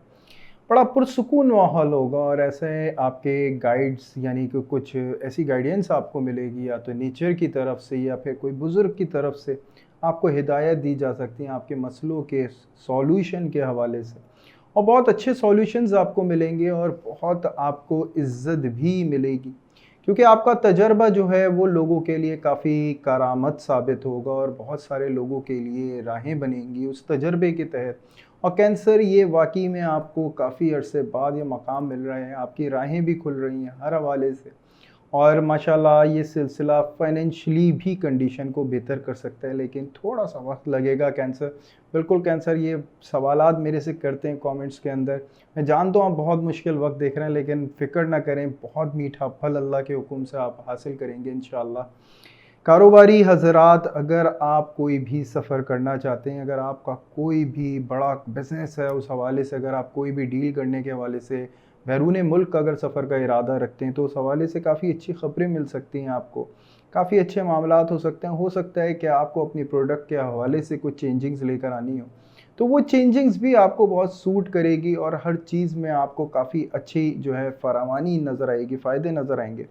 बड़ा पुरसुकून माहौल होगा, और ऐसे आपके गाइड्स यानी कि कुछ ऐसी गाइडेंस आपको मिलेगी, या तो नेचर की तरफ से या फिर कोई बुज़ुर्ग की तरफ से आपको हिदायत दी जा सकती हैं आपके मसलों के सॉल्यूशन के हवाले से, और बहुत अच्छे सॉल्यूशंस आपको मिलेंगे, और बहुत आपको इज़्ज़त भी मिलेगी, क्योंकि आपका तजर्बा जो है वो लोगों के लिए काफ़ी करामत साबित होगा, और बहुत सारे लोगों के लिए राहें बनेंगी उस तजर्बे के तहत। और कैंसर, ये वाकई में आपको काफ़ी अरसे बाद ये मकाम मिल रहे हैं, आपकी राहें भी खुल रही हैं हर हवाले से, और माशाल्लाह ये सिलसिला फाइनेंशियली भी कंडीशन को बेहतर कर सकता है, लेकिन थोड़ा सा वक्त लगेगा। कैंसर, बिल्कुल कैंसर ये सवालात मेरे से करते हैं कमेंट्स के अंदर, मैं जानता हूँ आप बहुत मुश्किल वक्त देख रहे हैं, लेकिन फ़िक्र ना करें, बहुत मीठा फल अल्लाह के हुक्म से आप हासिल करेंगे इंशाअल्लाह। कारोबारी हज़रात, अगर आप कोई भी सफ़र करना चाहते हैं, अगर आपका कोई भी बड़ा बिज़नेस है, उस हवाले से अगर आप कोई भी डील करने के हवाले से बैरून मुल्क अगर सफ़र का इरादा रखते हैं, तो उस हवाले से काफ़ी अच्छी ख़बरें मिल सकती हैं आपको, काफ़ी अच्छे मामलात हो सकते हैं। हो सकता है कि आपको अपनी प्रोडक्ट के हवाले से कुछ चेंजिंग्स लेकर आनी हो, तो वो चेंजिंग्स भी आपको बहुत सूट करेगी, और हर चीज़ में आपको काफ़ी अच्छी जो है फरावानी नज़र आएगी, फ़ायदे नज़र आएंगे।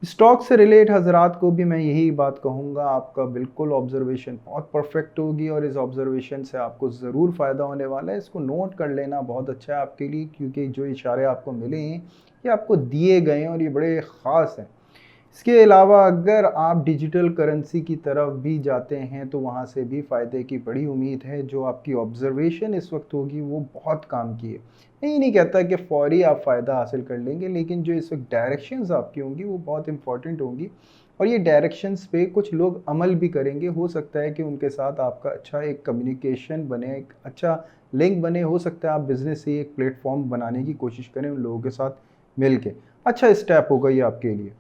स्टॉक से रिलेट हज़रात को भी मैं यही बात कहूँगा, आपका बिल्कुल ऑब्ज़र्वेशन बहुत परफेक्ट होगी, और इस ऑब्ज़र्वेशन से आपको ज़रूर फ़ायदा होने वाला है। इसको नोट कर लेना बहुत अच्छा है आपके लिए, क्योंकि जो इशारे आपको मिले हैं ये आपको दिए गए हैं, और ये बड़े ख़ास हैं। इसके अलावा अगर आप डिजिटल करेंसी की तरफ भी जाते हैं तो वहाँ से भी फ़ायदे की बड़ी उम्मीद है। जो आपकी ऑब्ज़र्वेशन इस वक्त होगी वो बहुत काम की है। मैं ये नहीं कहता कि फ़ौरी आप फ़ायदा हासिल कर लेंगे, लेकिन जो इस वक्त डायरेक्शंस आपकी होंगी वो बहुत इंपॉर्टेंट होंगी और ये डायरेक्शंस पे कुछ लोग अमल भी करेंगे। हो सकता है कि उनके साथ आपका अच्छा एक कम्युनिकेशन बने, एक अच्छा लिंक बने। हो सकता है आप बिज़नेस से एक प्लेटफॉर्म बनाने की कोशिश करें उन लोगों के साथ मिल के। अच्छा स्टेप होगा ये आपके लिए।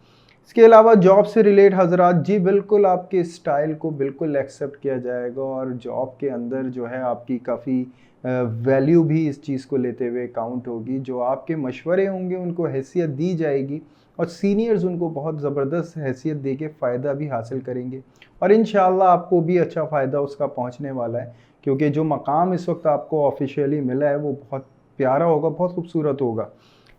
इसके अलावा जॉब से रिलेट हज़रात, जी बिल्कुल आपके स्टाइल को बिल्कुल एक्सेप्ट किया जाएगा और जॉब के अंदर जो है आपकी काफ़ी वैल्यू भी इस चीज़ को लेते हुए काउंट होगी। जो आपके मशवरे होंगे उनको हैसियत दी जाएगी और सीनियर्स उनको बहुत ज़बरदस्त हैसियत दे के फ़ायदा भी हासिल करेंगे और इंशाअल्लाह आपको भी अच्छा फ़ायदा उसका पहुँचने वाला है, क्योंकि जो मकाम इस वक्त आपको ऑफिशियली मिला है वो बहुत प्यारा होगा, बहुत खूबसूरत होगा।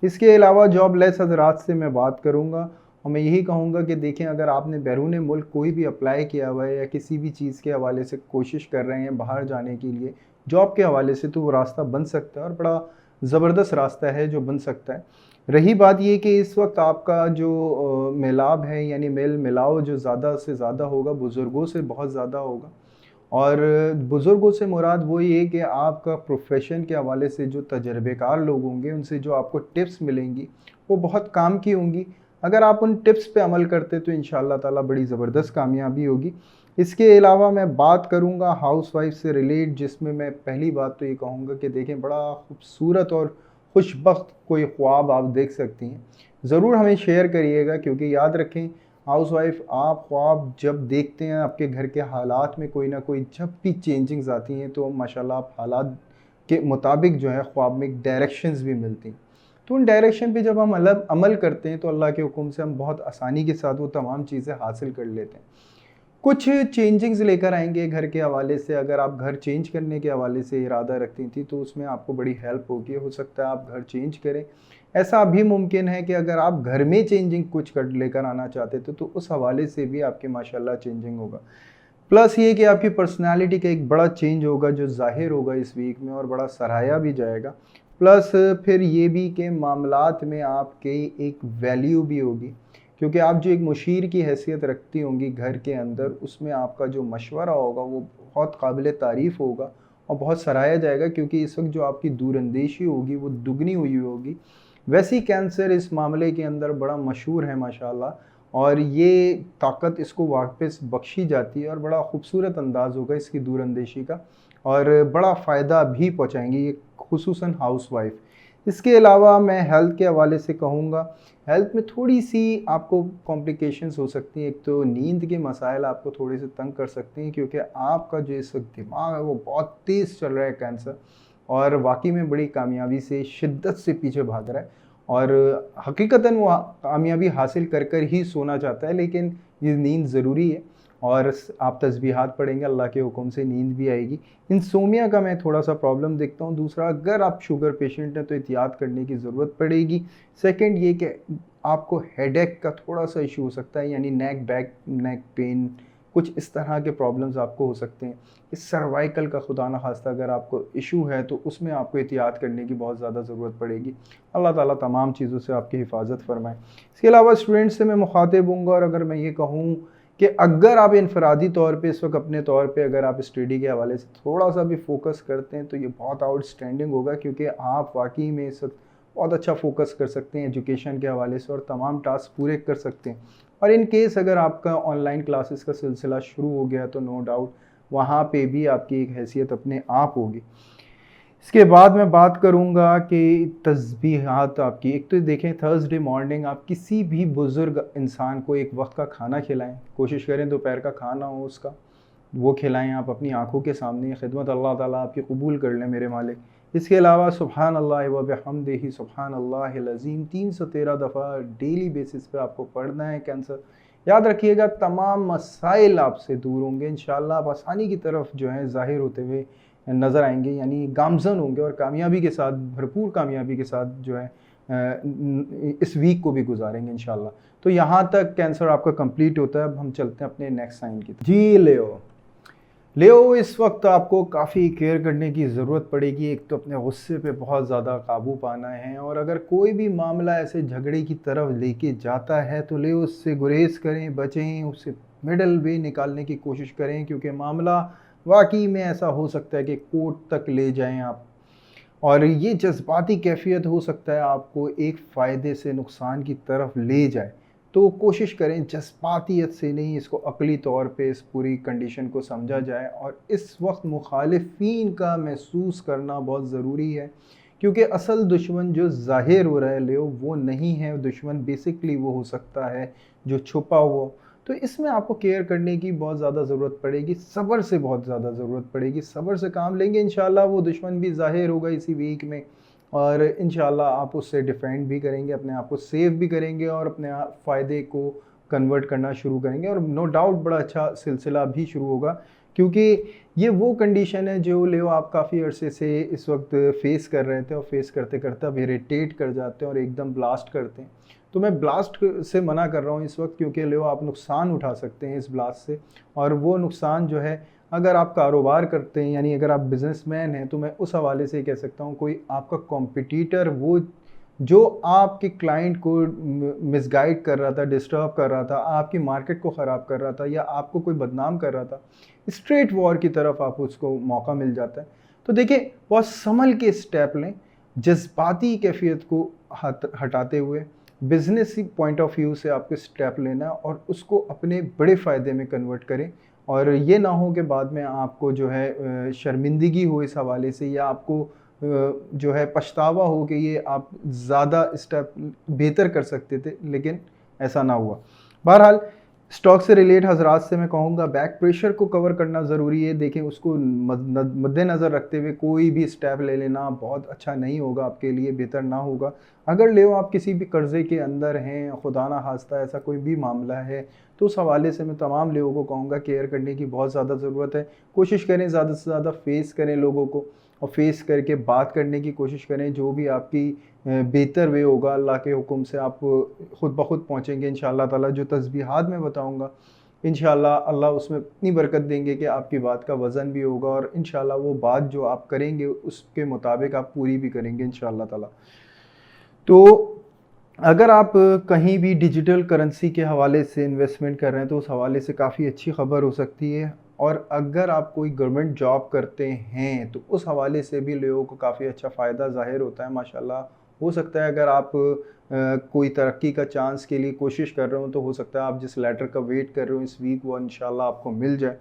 इसके अलावा जॉबलेस हज़रात से मैं बात करूँगा और मैं यही कहूँगा कि देखें, अगर आपने बैरून मुल्क कोई भी अप्लाई किया हुआ है या किसी भी चीज़ के हवाले से कोशिश कर रहे हैं बाहर जाने के लिए जॉब के हवाले से, तो वो रास्ता बन सकता है और बड़ा ज़बरदस्त रास्ता है जो बन सकता है। रही बात ये कि इस वक्त आपका जो मिलाप है यानी मेल मिलाओ जो ज़्यादा से ज़्यादा होगा बुज़ुर्गों से बहुत ज़्यादा होगा और बुज़ुर्गों से मुराद वो ये कि आपका प्रोफेशन के हवाले से जो तजर्बेकार लोग होंगे उनसे जो आपको टिप्स मिलेंगी वो बहुत काम की होंगी। अगर आप उन टिप्स पे अमल करते तो इंशाअल्लाह ताला बड़ी ज़बरदस्त कामयाबी होगी। इसके अलावा मैं बात करूँगा हाउसवाइफ से रिलेट, जिसमें मैं पहली बात तो ये कहूँगा कि देखें, बड़ा खूबसूरत और खुशबख्त कोई ख्वाब आप देख सकती हैं। ज़रूर हमें शेयर करिएगा, क्योंकि याद रखें हाउसवाइफ आप ख्वाब जब देखते हैं आपके घर के हालात में कोई ना कोई जब भी चेंजिंग्स आती हैं तो माशाल्लाह आप हालात के मुताबिक जो है ख्वाब में डायरेक्शंस भी मिलती हैं। तो उन डायरेक्शन पे जब हम अलग अमल करते हैं तो अल्लाह के हुक्म से हम बहुत आसानी के साथ वो तमाम चीज़ें हासिल कर लेते हैं। कुछ चेंजिंग्स लेकर आएंगे घर के हवाले से। अगर आप घर चेंज करने के हवाले से इरादा रखती थी तो उसमें आपको बड़ी हेल्प होगी। हो सकता है आप घर चेंज करें। ऐसा भी मुमकिन है कि अगर आप घर में चेंजिंग कुछ कर लेकर आना चाहते थे तो उस हवाले से भी आपके माशाल्लाह चेंजिंग होगा। प्लस ये कि आपकी पर्सनालिटी का एक बड़ा चेंज होगा जो ज़ाहिर होगा इस वीक में और बड़ा सराहा भी जाएगा। प्लस फिर ये भी कि मामलात में आपकी एक वैल्यू भी होगी, क्योंकि आप जो एक मुशीर की हैसियत रखती होंगी घर के अंदर, उसमें आपका जो मशवरा होगा वो बहुत काबिल तारीफ़ होगा और बहुत सराहा जाएगा, क्योंकि इस वक्त जो आपकी दूरअंदेशी होगी वो दुगनी हुई होगी। वैसी कैंसर इस मामले के अंदर बड़ा मशहूर है माशाल्लाह और ये ताकत इसको वापस बख्शी जाती है और बड़ा खूबसूरत अंदाज़ होगा इसकी दूरअंदेशी का और बड़ा फ़ायदा भी पहुँचाएँगी ये, खुसूसन हाउसवाइफ। इसके अलावा मैं हेल्थ के हवाले से कहूँगा, हेल्थ में थोड़ी-सी आपको कॉम्प्लिकेशंस हो सकती हैं। एक तो नींद के मसाइल आपको थोड़े से तंग कर सकते हैं, क्योंकि आपका जो इस वक्त दिमाग है वो बहुत तेज़ चल रहा है कैंसर और वाक़ई में बड़ी कामयाबी से शिद्दत से पीछे भाग रहा है और हकीकतन वो कामयाबी हासिल कर ही सोना चाहता है, लेकिन ये नींद ज़रूरी है और आप तस्बीहात पढ़ेंगे अल्लाह के हुक्म से नींद भी आएगी। इंसोमिया का मैं थोड़ा-सा प्रॉब्लम देखता हूँ। दूसरा, अगर आप शुगर पेशेंट हैं तो एहतियात करने की ज़रूरत पड़ेगी। सेकंड ये कि आपको हेडेक का थोड़ा-सा इशू हो सकता है, यानी नेक पेन, कुछ इस तरह के प्रॉब्लम्स आपको हो सकते हैं। इस सर्वाइकल का खुदा न खास्ता अगर आपको इशू है तो उसमें आपको एहतियात करने की बहुत ज़्यादा ज़रूरत पड़ेगी। अल्लाह ताला तमाम चीज़ों से आपकी हिफाजत फरमाए। इसके अलावा स्टूडेंट से मैं मुखातिब हूँगा और अगर मैं ये कहूँ कि अगर आप इनफरादी तौर पे इस वक्त अपने तौर पे अगर आप स्टडी के हवाले से थोड़ा-सा भी फ़ोकस करते हैं तो ये बहुत आउटस्टैंडिंग होगा, क्योंकि आप वाक़ई में इस वक्त बहुत अच्छा फ़ोकस कर सकते हैं एजुकेशन के हवाले से और तमाम टास्क पूरे कर सकते हैं। और इन केस अगर आपका ऑनलाइन क्लासेस का सिलसिला शुरू हो गया तो नो डाउट वहाँ पे भी आपकी एक हैसियत अपने आप होगी। इसके बाद मैं बात करूँगा कि तस्बीहात आपकी, एक तो देखें थर्सडे मॉर्निंग आप किसी भी बुज़ुर्ग इंसान को एक वक्त का खाना खिलाएं। कोशिश करें दोपहर का खाना हो उसका वो खिलाएं आप अपनी आंखों के सामने। खिदमत अल्लाह ताला आपकी कबूल कर लें मेरे मालिक। इसके अलावा सुबहान अल्लाह व बिहम्दिही सुबहान अल्लाहिल अज़ीम 313 दफ़ा डेली बेसिस पे आपको पढ़ना है। कैंसर याद रखिएगा तमाम मसाइल आपसे दूर होंगे इंशाअल्लाह। आप आसानी की तरफ जो है ज़ाहिर होते हुए नज़र आएंगे, यानी गामज़न होंगे और कामयाबी के साथ, भरपूर कामयाबी के साथ जो है इस वीक को भी गुजारेंगे इंशाअल्लाह। तो यहाँ तक कैंसर आपका कंप्लीट होता है। अब हम चलते हैं अपने नेक्स्ट साइन की तरफ। जी लियो, लियो, इस वक्त आपको काफ़ी केयर करने की ज़रूरत पड़ेगी। एक तो अपने गुस्से पे बहुत ज़्यादा काबू पाना है, और अगर कोई भी मामला ऐसे झगड़े की तरफ लेके जाता है तो लियो उससे गुरेज करें, बचें, उससे मिडल वे निकालने की कोशिश करें, क्योंकि मामला वाकई में ऐसा हो सकता है कि कोर्ट तक ले जाएं आप। और ये जज़्बाती कैफ़ियत हो सकता है आपको एक फ़ायदे से नुकसान की तरफ ले जाए। तो कोशिश करें जज़्बातियत से नहीं, इसको अक़ली तौर पे इस पूरी कंडीशन को समझा जाए, और इस वक्त मुखालिफ़िन का महसूस करना बहुत ज़रूरी है, क्योंकि असल दुश्मन जो ज़ाहिर हो रहा है लियो वो नहीं है दुश्मन, बेसिकली वो हो सकता है जो छुपा हुआ हो। तो इसमें आपको केयर करने की बहुत ज़्यादा ज़रूरत पड़ेगी, सब्र से बहुत ज़्यादा ज़रूरत पड़ेगी। सब्र से काम लेंगे, इंशाल्लाह वो दुश्मन भी ज़ाहिर होगा इसी वीक में, और इंशाल्लाह आप उससे डिफेंड भी करेंगे, अपने आप को सेव भी करेंगे, और अपने फ़ायदे को कन्वर्ट करना शुरू करेंगे, और नो डाउट बड़ा अच्छा सिलसिला भी शुरू होगा, क्योंकि ये वो कंडीशन है जो लियो आप काफ़ी अरसे से इस वक्त फेस कर रहे थे, और फेस करते करते अब इरिटेट कर जाते हैं और एकदम ब्लास्ट करते हैं। तो मैं ब्लास्ट से मना कर रहा हूँ इस वक्त, क्योंकि लियो आप नुकसान उठा सकते हैं इस ब्लास्ट से, और वो नुकसान जो है, अगर आप कारोबार करते हैं, यानी अगर आप बिजनेसमैन हैं, तो मैं उस हवाले से कह सकता हूँ कोई आपका कॉम्पिटिटर, वो जो आपके क्लाइंट को मिसगाइड कर रहा था, डिस्टर्ब कर रहा था, आपकी मार्केट को ख़राब कर रहा था, या आपको कोई बदनाम कर रहा था, स्ट्रेट वॉर की तरफ आप उसको मौका मिल जाता है। तो देखिए, बहुत संभल के स्टेप लें, जज्बाती कैफियत को हटाते हुए बिजनेस पॉइंट ऑफ व्यू से आपको स्टेप लेना, और उसको अपने बड़े फ़ायदे में कन्वर्ट करें, और ये ना हो कि बाद में आपको जो है शर्मिंदगी हो इस हवाले से, या आपको जो है पछतावा हो कि ये आप ज़्यादा स्टेप बेहतर कर सकते थे, लेकिन ऐसा ना हुआ। बहरहाल, स्टॉक से रिलेट हज़रात से मैं कहूँगा बैक प्रेशर को कवर करना ज़रूरी है। देखें, उसको मद्देनज़र रखते हुए कोई भी स्टेप ले लेना बहुत अच्छा नहीं होगा आपके लिए, बेहतर ना होगा। अगर ले आप किसी भी कर्ज़े के अंदर हैं, खुदा ना खास्ता ऐसा कोई भी मामला है, तो उस हवाले से मैं तमाम लोगों को कहूँगा केयर करने की बहुत ज़्यादा ज़रूरत है। कोशिश करें ज़्यादा से ज़्यादा फ़ेस करें लोगों को, और फेस करके बात करने की कोशिश करें। जो भी आपकी बेहतर वे होगा, अल्लाह के हुक्म से आप खुद ब खुद पहुँचेंगे इंशाअल्लाह ताला। जो तस्बीहात मैं बताऊँगा, इंशाअल्लाह अल्लाह उसमें इतनी बरकत देंगे कि आपकी बात का वज़न भी होगा, और इंशाअल्लाह वो बात जो आप करेंगे उसके मुताबिक आप पूरी भी करेंगे इंशाअल्लाह ताला। तो अगर आप कहीं भी डिजिटल करेंसी के हवाले से इन्वेस्टमेंट कर रहे हैं, तो उस हवाले से काफ़ी अच्छी खबर हो सकती है। और अगर आप कोई गवर्नमेंट जॉब करते हैं, तो उस हवाले से भी लोगों को काफ़ी अच्छा फ़ायदा ज़ाहिर होता है माशाल्लाह। हो सकता है अगर आप कोई तरक्की का चांस के लिए कोशिश कर रहे हो, तो हो सकता है आप जिस लेटर का वेट कर रहे हो इस वीक, वो इंशाल्लाह आपको मिल जाए।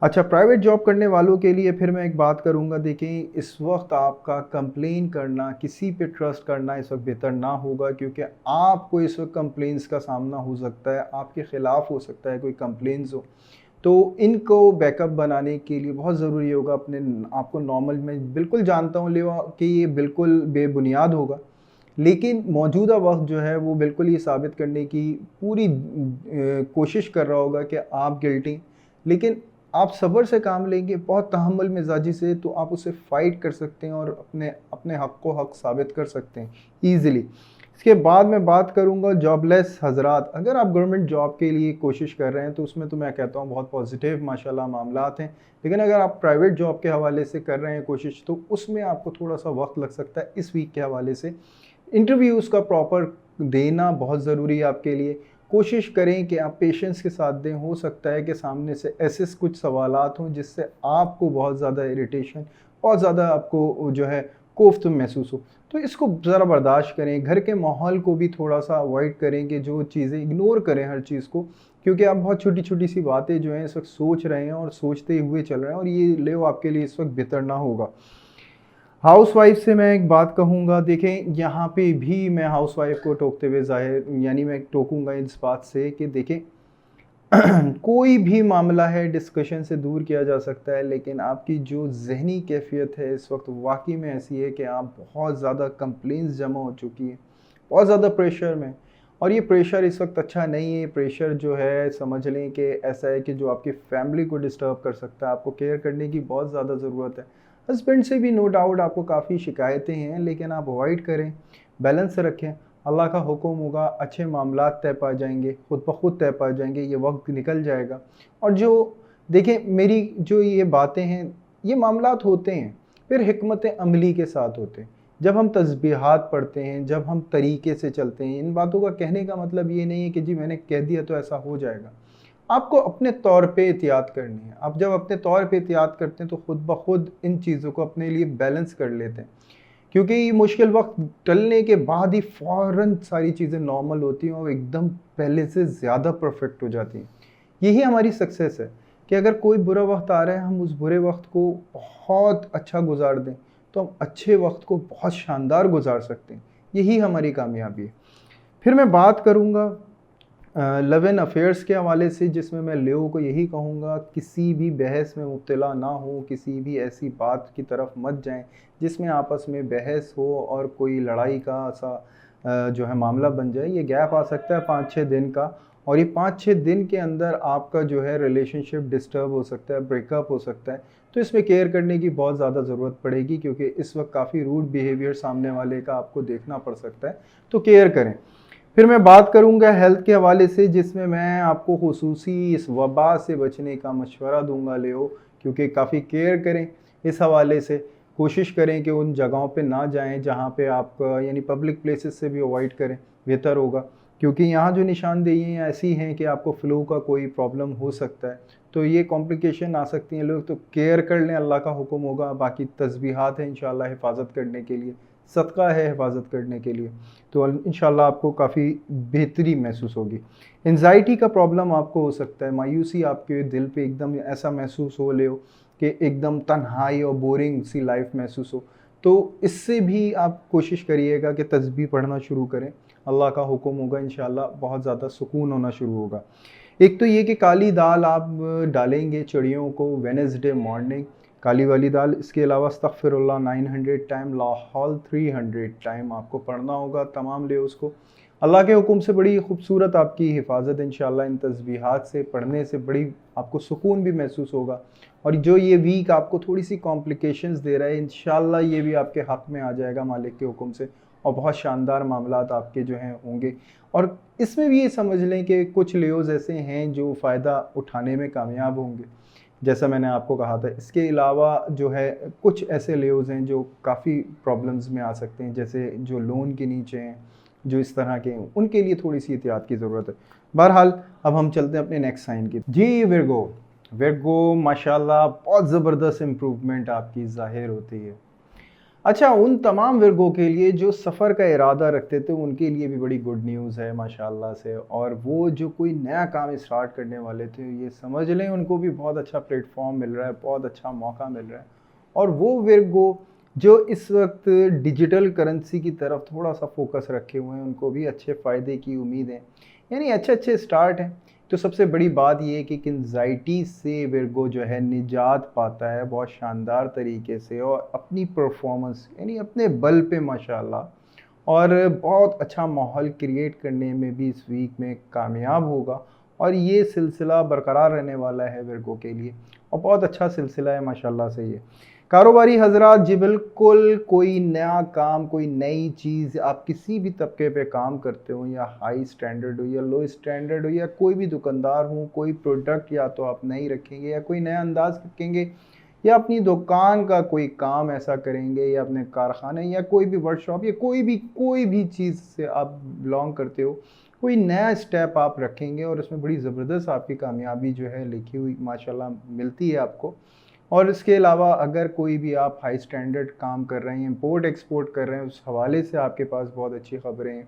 अच्छा, प्राइवेट जॉब करने वालों के लिए फिर मैं एक बात करूंगा। देखिए, इस वक्त आपका कंप्लेन करना, किसी पे ट्रस्ट करना इस वक्त बेहतर ना होगा, क्योंकि आपको इस वक्त कंप्लेंट्स का सामना हो सकता है, आपके ख़िलाफ़ हो सकता है कोई कंप्लेंट्स हो। तो इनको बैकअप बनाने के लिए बहुत ज़रूरी होगा अपने आपको नॉर्मल, मैं बिल्कुल जानता हूँ लेवा कि ये बिल्कुल बेबुनियाद होगा, लेकिन मौजूदा वक्त जो है वो बिल्कुल ये साबित करने की पूरी कोशिश कर रहा होगा कि आप गिल्टी, लेकिन आप सब्र से काम लेंगे, बहुत तहम्मुल मिजाजी से, तो आप उसे फ़ाइट कर सकते हैं और अपने अपने हक़ को हक़ साबित कर सकते हैं ईज़िली। इसके बाद मैं बात करूंगा जॉबलेस हज़रात। अगर आप गवर्नमेंट जॉब के लिए कोशिश कर रहे हैं, तो उसमें तो मैं कहता हूँ बहुत पॉजिटिव माशाल्लाह मामलात हैं, लेकिन अगर आप प्राइवेट जॉब के हवाले से कर रहे हैं कोशिश, तो उसमें आपको थोड़ा सा वक्त लग सकता है। इस वीक के हवाले से इंटरव्यूज़ का प्रॉपर देना बहुत ज़रूरी है आपके लिए। कोशिश करें कि आप पेशेंस के साथ दें। हो सकता है कि सामने से ऐसे कुछ सवालात हों जिससे आपको बहुत ज़्यादा इरिटेशन, बहुत ज़्यादा आपको जो है कोफ्त महसूस हो, तो इसको ज़रा बर्दाश्त करें। घर के माहौल को भी थोड़ा सा अवॉइड करें कि जो चीज़ें इग्नोर करें हर चीज़ को, क्योंकि आप बहुत छोटी छोटी सी बातें जो हैं इस वक्त सोच रहे हैं और सोचते हुए चल रहे हैं, और ये ले आपके लिए इस वक्त बेहतर ना होगा। हाउसवाइफ से मैं एक बात कहूँगा। देखें, यहाँ पे भी मैं हाउसवाइफ को टोकते हुए ज़ाहिर, यानी मैं टोकूँगा इस बात से कि देखें कोई भी मामला है डिस्कशन से दूर किया जा सकता है, लेकिन आपकी जो ज़हनी कैफ़ियत है इस वक्त वाक़ई में ऐसी है कि आप बहुत ज़्यादा कंप्लेंट्स जमा हो चुकी है, बहुत ज़्यादा प्रेशर में, और ये प्रेशर इस वक्त अच्छा नहीं है। प्रेशर जो है समझ लें कि ऐसा है कि जो आपकी फैमिली को डिस्टर्ब कर सकता है। आपको केयर करने की बहुत ज़्यादा ज़रूरत है। हस्बैंड से भी नो डाउट आपको काफ़ी शिकायतें हैं, लेकिन आप अवॉइड करें, बैलेंस रखें। अल्लाह का हुक्म होगा, अच्छे मामलात तय पा जाएंगे, खुद ब खुद तय पा जाएंगे, ये वक्त निकल जाएगा। और जो देखिए मेरी जो ये बातें हैं, ये मामलात होते हैं, फिर हिकमत अमली के साथ होते हैं। जब हम तस्बीहात पढ़ते हैं, जब हम तरीके से चलते हैं, इन बातों का कहने का मतलब ये नहीं है कि जी मैंने कह दिया तो ऐसा हो जाएगा। आपको अपने तौर पे एहतियात करनी है। आप जब अपने तौर पे एहतियात करते हैं तो खुद ब खुद इन चीज़ों को अपने लिए बैलेंस कर लेते हैं। क्योंकि ये मुश्किल वक़्त टलने के बाद ही फ़ौरन सारी चीज़ें नॉर्मल होती हैं और एकदम पहले से ज़्यादा परफ़ेक्ट हो जाती हैं। यही हमारी सक्सेस है कि अगर कोई बुरा वक़्त आ रहा है, हम उस बुरे वक़्त को बहुत अच्छा गुज़ार दें, तो हम अच्छे वक़्त को बहुत शानदार गुज़ार सकते हैं। यही हमारी कामयाबी है। फिर मैं बात करूँगा लव एंड अफेयर्स के हवाले से, जिसमें मैं लियो को यही कहूँगा, किसी भी बहस में मुब्तला ना हो, किसी भी ऐसी बात की तरफ मत जाएँ जिसमें आपस में बहस हो और कोई लड़ाई का सा जो है मामला बन जाए। ये गैप आ सकता है 5-6 दिन का, और ये 5-6 दिन के अंदर आपका जो है रिलेशनशिप डिस्टर्ब हो सकता है, ब्रेकअप हो सकता है। तो इसमें केयर करने की बहुत ज़्यादा ज़रूरत पड़ेगी, क्योंकि इस वक्त काफ़ी रूड बिहेवियर सामने वाले का आपको देखना पड़ सकता है, तो केयर करें। फिर मैं बात करूंगा हेल्थ के हवाले से, जिसमें मैं आपको खुसूसी इस वबा से बचने का मशवरा दूंगा लियो, क्योंकि काफ़ी केयर करें इस हवाले से। कोशिश करें कि उन जगहों पे ना जाएं जहां पे आप यानी पब्लिक प्लेसेस से भी अवॉइड करें, बेहतर होगा। क्योंकि यहाँ जो निशानदेहियाँ ऐसी हैं कि आपको फ्लू का कोई प्रॉब्लम हो सकता है, तो ये कॉम्प्लिकेशन आ सकती हैं। लोग तो केयर कर लें, अल्लाह का हुक्म होगा। बाकी तस्बीहात हैं इंशाल्लाह हिफाजत करने के लिए, सदका है हिफाजत करने के लिए, तो इंशाल्लाह आपको काफ़ी बेहतरी महसूस होगी। एंजाइटी का प्रॉब्लम आपको हो सकता है, मायूसी आपके दिल पे एकदम ऐसा महसूस हो ले हो कि एकदम तन्हाई और बोरिंग सी लाइफ महसूस हो, तो इससे भी आप कोशिश करिएगा कि तस्बीह पढ़ना शुरू करें। अल्लाह का हुक्म होगा, इंशाल्लाह बहुत ज़्यादा सुकून होना शुरू होगा। एक तो ये कि काली दाल आप डालेंगे चिड़ियों को वेडनेसडे मॉर्निंग, काली वाली दाल। इसके अलावा अस्तगफिरुल्लाह 900 टाइम, ला हौल 300 टाइम आपको पढ़ना होगा तमाम ले उसको। अल्लाह के हुक्म से बड़ी खूबसूरत आपकी हिफाजत इंशाल्लाह इन तस्बीहात से पढ़ने से बड़ी आपको सुकून भी महसूस होगा। और जो ये वीक आपको थोड़ी सी कॉम्प्लिकेशंस दे रहा है, इंशाल्लाह ये भी आपके हक़ में आ जाएगा मालिक के हुक्म से, और बहुत शानदार मामलात आपके जो हैं होंगे। और इसमें भी ये समझ लें कि कुछ लियोज़ ऐसे हैं जो फ़ायदा उठाने में कामयाब होंगे, जैसा मैंने आपको कहा था। इसके अलावा जो है कुछ ऐसे लियोज़ हैं जो काफ़ी प्रॉब्लम्स में आ सकते हैं, जैसे जो लोन के नीचे हैं, जो इस तरह के हैं, उनके लिए थोड़ी सी एहतियात की ज़रूरत है। बहरहाल अब हम चलते हैं अपने नेक्स्ट साइन की। जी विर्गो, विर्गो माशाल्लाह बहुत ज़बरदस्त इम्प्रूवमेंट आपकी ज़ाहिर होती है। अच्छा, उन तमाम वर्गों के लिए जो सफ़र का इरादा रखते थे, उनके लिए भी बड़ी गुड न्यूज़ है माशाल्लाह से। और वो जो कोई नया काम स्टार्ट करने वाले थे, ये समझ लें उनको भी बहुत अच्छा प्लेटफॉर्म मिल रहा है, बहुत अच्छा मौका मिल रहा है। और वो वर्गो जो इस वक्त डिजिटल करेंसी की तरफ थोड़ा सा फोकस रखे हुए हैं, उनको भी अच्छे फ़ायदे की उम्मीद है, यानी अच्छे अच्छे स्टार्ट हैं। तो सबसे बड़ी बात ये है कि एंग्जाइटी से विर्गो जो है निजात पाता है बहुत शानदार तरीके से, और अपनी परफॉर्मेंस यानी अपने बल पे माशाल्लाह, और बहुत अच्छा माहौल क्रिएट करने में भी इस वीक में कामयाब होगा। और ये सिलसिला बरकरार रहने वाला है विर्गो के लिए, और बहुत अच्छा सिलसिला है माशाल्लाह से ये। कारोबारी हजरात, जी बिल्कुल, कोई नया काम, कोई नई चीज़, आप किसी भी तबके पे काम करते हो, या हाई स्टैंडर्ड हो या लो स्टैंडर्ड हो, या कोई भी दुकानदार हो, कोई प्रोडक्ट या तो आप नहीं रखेंगे या कोई नया अंदाज रखेंगे, या अपनी दुकान का कोई काम ऐसा करेंगे, या अपने कारखाने या कोई भी वर्कशॉप या कोई भी चीज़ से आप बिलोंग करते हो, कोई नया स्टेप आप रखेंगे और उसमें बड़ी ज़बरदस्त आपकी कामयाबी जो है लिखी हुई माशाल्लाह मिलती है आपको। और इसके अलावा अगर कोई भी आप हाई स्टैंडर्ड काम कर रहे हैं, इंपोर्ट एक्सपोर्ट कर रहे हैं, उस हवाले से आपके पास बहुत अच्छी खबरें हैं।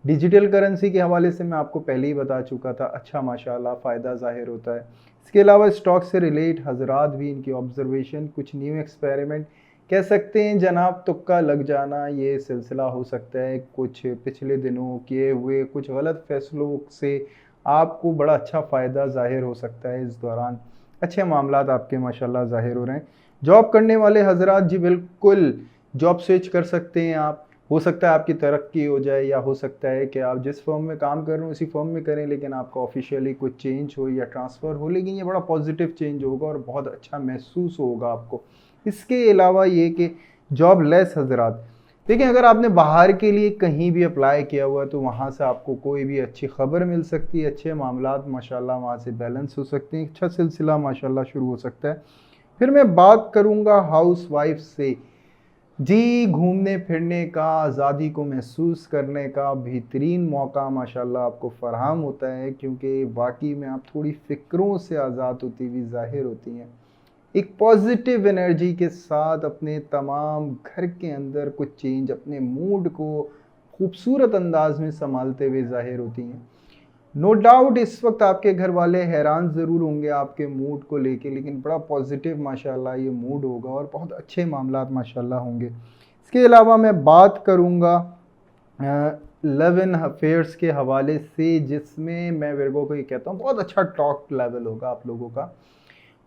डिजिटल करेंसी के हवाले से मैं आपको पहले ही बता चुका था, अच्छा माशाल्लाह फ़ायदा ज़ाहिर होता है। इसके अलावा स्टॉक से रिलेट हजरात भी इनकी ऑब्जर्वेशन, कुछ न्यू एक्सपेरिमेंट कह सकते हैं जनाब, तुक्का लग जाना ये सिलसिला हो सकता है। कुछ पिछले दिनों किए हुए कुछ गलत फैसलों से आपको बड़ा अच्छा फ़ायदा ज़ाहिर हो सकता है इस दौरान। अच्छे मामलात आपके माशाल्लाह ज़ाहिर हो रहे हैं। जॉब करने वाले हजरात, जी बिल्कुल, जॉब स्विच कर सकते हैं आप। हो सकता है आपकी तरक्की हो जाए, या हो सकता है कि आप जिस फर्म में काम कर रहे हो उसी फर्म में करें, लेकिन आपका ऑफिशियली कुछ चेंज हो या ट्रांसफ़र हो, लेकिन ये बड़ा पॉजिटिव चेंज होगा और बहुत अच्छा महसूस होगा आपको। इसके अलावा ये कि जॉब लेस हजरात, देखिए, अगर आपने बाहर के लिए कहीं भी अप्लाई किया हुआ है तो वहाँ से आपको कोई भी अच्छी खबर मिल सकती है, अच्छे मामलात माशाल्लाह वहाँ से बैलेंस हो सकते हैं, अच्छा सिलसिला माशाल्लाह शुरू हो सकता है। फिर मैं बात करूँगा हाउसवाइफ से। जी, घूमने फिरने का, आज़ादी को महसूस करने का बेहतरीन मौका माशाल्लाह आपको फ़राहम होता है, क्योंकि वाक़ई में आप थोड़ी फ़िक्रों से आज़ाद होती हुई ज़ाहिर होती हैं। एक पॉजिटिव एनर्जी के साथ अपने तमाम घर के अंदर कुछ चेंज, अपने मूड को खूबसूरत अंदाज में संभालते हुए ज़ाहिर होती हैं। नो डाउट इस वक्त आपके घर वाले हैरान ज़रूर होंगे आपके मूड को लेके, लेकिन बड़ा पॉजिटिव माशाल्लाह ये मूड होगा और बहुत अच्छे मामलात माशाल्लाह होंगे। इसके अलावा मैं बात करूँगा लव इन अफेयर्स के हवाले से, जिसमें मैं विर्गो को ये कहता हूँ बहुत अच्छा टॉक लेवल होगा आप लोगों का।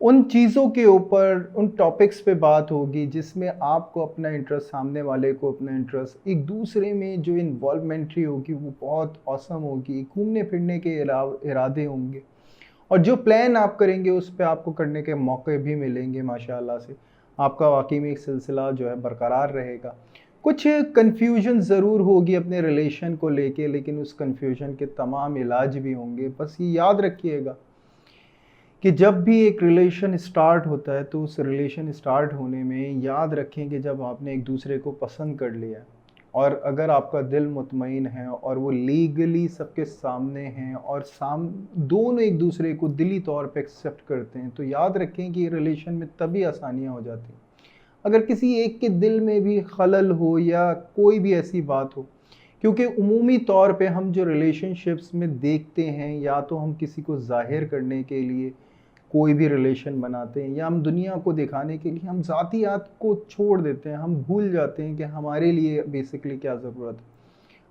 उन चीज़ों के ऊपर, उन टॉपिक्स पे बात होगी जिसमें आपको अपना इंटरेस्ट, सामने वाले को अपना इंटरेस्ट, एक दूसरे में जो इन्वॉल्वमेंट्री होगी वो बहुत ऑसम होगी। घूमने फिरने के इरादे होंगे और जो प्लान आप करेंगे उस पे आपको करने के मौके भी मिलेंगे माशाल्लाह से। आपका वाकई में एक सिलसिला जो है बरकरार रहेगा। कुछ कन्फ्यूजन ज़रूर होगी अपने रिलेशन को लेके, लेकिन उस कन्फ्यूजन के तमाम इलाज भी होंगे। बस ये याद रखिएगा कि जब भी एक रिलेशन स्टार्ट होता है तो उस रिलेशन स्टार्ट होने में याद रखें कि जब आपने एक दूसरे को पसंद कर लिया और अगर आपका दिल मुतमईन है और वो लीगली सबके सामने हैं और दोनों एक दूसरे को दिली तौर पे एक्सेप्ट करते हैं, तो याद रखें कि रिलेशन में तभी आसानियाँ हो जाती हैं। अगर किसी एक के दिल में भी खलल हो या कोई भी ऐसी बात हो, क्योंकि उमूमी तौर पे हम जो रिलेशनशिप्स में देखते हैं, या तो हम किसी को ज़ाहिर करने के लिए कोई भी रिलेशन बनाते हैं या हम दुनिया को दिखाने के लिए हम ज़ातियात को छोड़ देते हैं। हम भूल जाते हैं कि हमारे लिए बेसिकली क्या ज़रूरत है।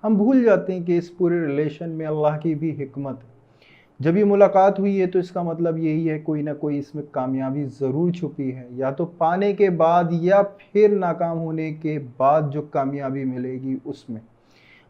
हम भूल जाते हैं कि इस पूरे रिलेशन में अल्लाह की भी हिकमत है। जब ये मुलाकात हुई है तो इसका मतलब यही है कोई ना कोई इसमें कामयाबी ज़रूर छुपी है, या तो पाने के बाद या फिर नाकाम होने के बाद जो कामयाबी मिलेगी उसमें।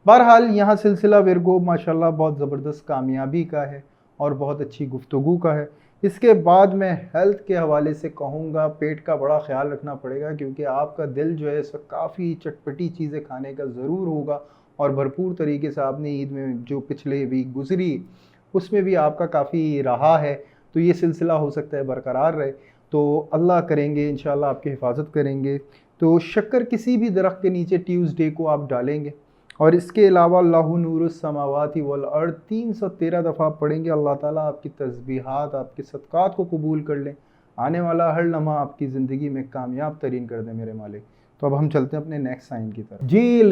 बहरहाल यहाँ सिलसिला विरगो माशाल्लाह बहुत ज़बरदस्त कामयाबी का है और बहुत अच्छी गुफ्तगू का है। इसके बाद मैं हेल्थ के हवाले से कहूँगा, पेट का बड़ा ख्याल रखना पड़ेगा, क्योंकि आपका दिल जो है इस वक्त काफ़ी चटपटी चीज़ें खाने का ज़रूर होगा और भरपूर तरीके से आपने ईद में जो पिछले वीक गुजरी उसमें भी आपका काफ़ी रहा है, तो ये सिलसिला हो सकता है बरकरार रहे। तो अल्लाह करेंगे इंशाल्लाह आपकी हिफाजत करेंगे। तो शक्कर किसी भी दरख्त के नीचे ट्यूसडे को आप डालेंगे और इसके अलावा लाहु नूरुस समावाति वल अर्द 313 दफ़ा पढ़ेंगे। अल्लाह ताला आपकी तस्बीहात, आपके सदक़ात को कबूल कर लें, आने वाला हर लम्हा आपकी ज़िंदगी में कामयाब तरीन कर दें मेरे मालिक। तो अब हम चलते हैं अपने नेक्स्ट साइन की तरफ। जी,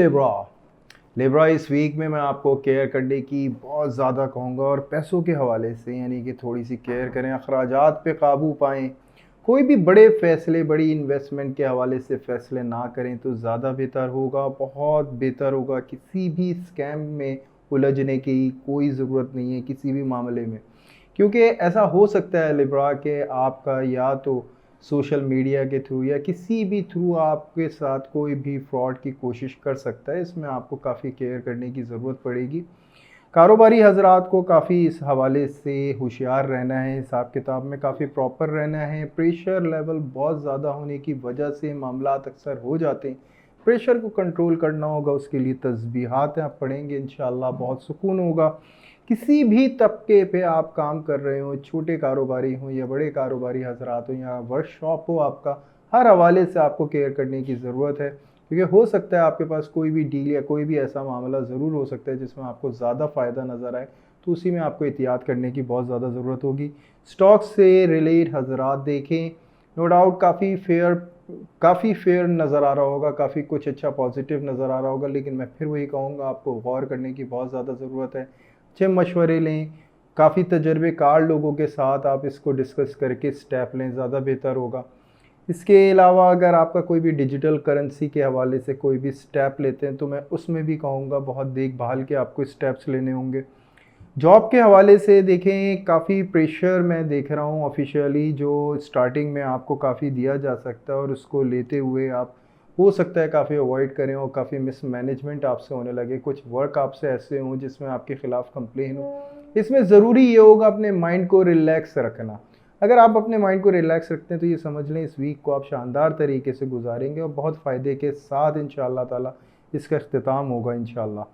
लिब्रा इस वीक में मैं आपको केयर करने की बहुत ज़्यादा कहूँगा, और पैसों के हवाले से यानी कि थोड़ी सी केयर करें, अखराजात पे काबू पाएँ। कोई भी बड़े फ़ैसले, बड़ी इन्वेस्टमेंट के हवाले से फ़ैसले ना करें तो ज़्यादा बेहतर होगा, बहुत बेहतर होगा। किसी भी स्कैम में उलझने की कोई ज़रूरत नहीं है किसी भी मामले में, क्योंकि ऐसा हो सकता है लिब्रा कि आपका या तो सोशल मीडिया के थ्रू या किसी भी थ्रू आपके साथ कोई भी फ्रॉड की कोशिश कर सकता है। इसमें आपको काफ़ी केयर करने की ज़रूरत पड़ेगी। कारोबारी हजरात को काफ़ी इस हवाले से होशियार रहना है, हिसाब किताब में काफ़ी प्रॉपर रहना है। प्रेशर लेवल बहुत ज़्यादा होने की वजह से मामलात अक्सर हो जाते हैं। प्रेशर को कंट्रोल करना होगा, उसके लिए तस्बीहात आप पढ़ेंगे, इंशाल्लाह बहुत सुकून होगा। किसी भी तबके पे आप काम कर रहे हो, छोटे कारोबारी हों या बड़े कारोबारी हजरात हों या वर्कशॉप हो आपका, हर हवाले से आपको केयर करने की ज़रूरत है, क्योंकि हो सकता है आपके पास कोई भी डील या कोई भी ऐसा मामला ज़रूर हो सकता है जिसमें आपको ज़्यादा फ़ायदा नज़र आए, तो उसी में आपको एहतियात करने की बहुत ज़्यादा ज़रूरत होगी। स्टॉक से रिलेट हजरात देखें, नो डाउट काफ़ी फेयर नज़र आ रहा होगा, काफ़ी कुछ अच्छा पॉजिटिव नज़र आ रहा होगा, लेकिन मैं फिर वही कहूँगा आपको गौर करने की बहुत ज़्यादा ज़रूरत है। अच्छे मशवरे लें, काफ़ी तजर्बेकार लोगों के साथ आप इसको डिस्कस करके स्टेप लें, ज़्यादा बेहतर होगा। इसके अलावा अगर आपका कोई भी डिजिटल करेंसी के हवाले से कोई भी स्टेप लेते हैं तो मैं उसमें भी कहूँगा बहुत देखभाल के आपको स्टेप्स लेने होंगे। जॉब के हवाले से देखें, काफ़ी प्रेशर मैं देख रहा हूँ ऑफिशियली, जो स्टार्टिंग में आपको काफ़ी दिया जा सकता है और उसको लेते हुए आप हो सकता है काफ़ी अवॉइड करें और काफ़ी मिसमैनेजमेंट आपसे होने लगे। कुछ वर्क आपसे ऐसे हों जिसमें आपके ख़िलाफ़ कंप्लेन हो। इसमें ज़रूरी ये होगा अपने माइंड को रिलैक्स रखना। अगर आप अपने माइंड को रिलैक्स रखते हैं तो ये समझ लें इस वीक को आप शानदार तरीके से गुजारेंगे और बहुत फ़ायदे के साथ इंशाअल्लाह ताला इसका अख्तिताम होगा इंशाल्लाह।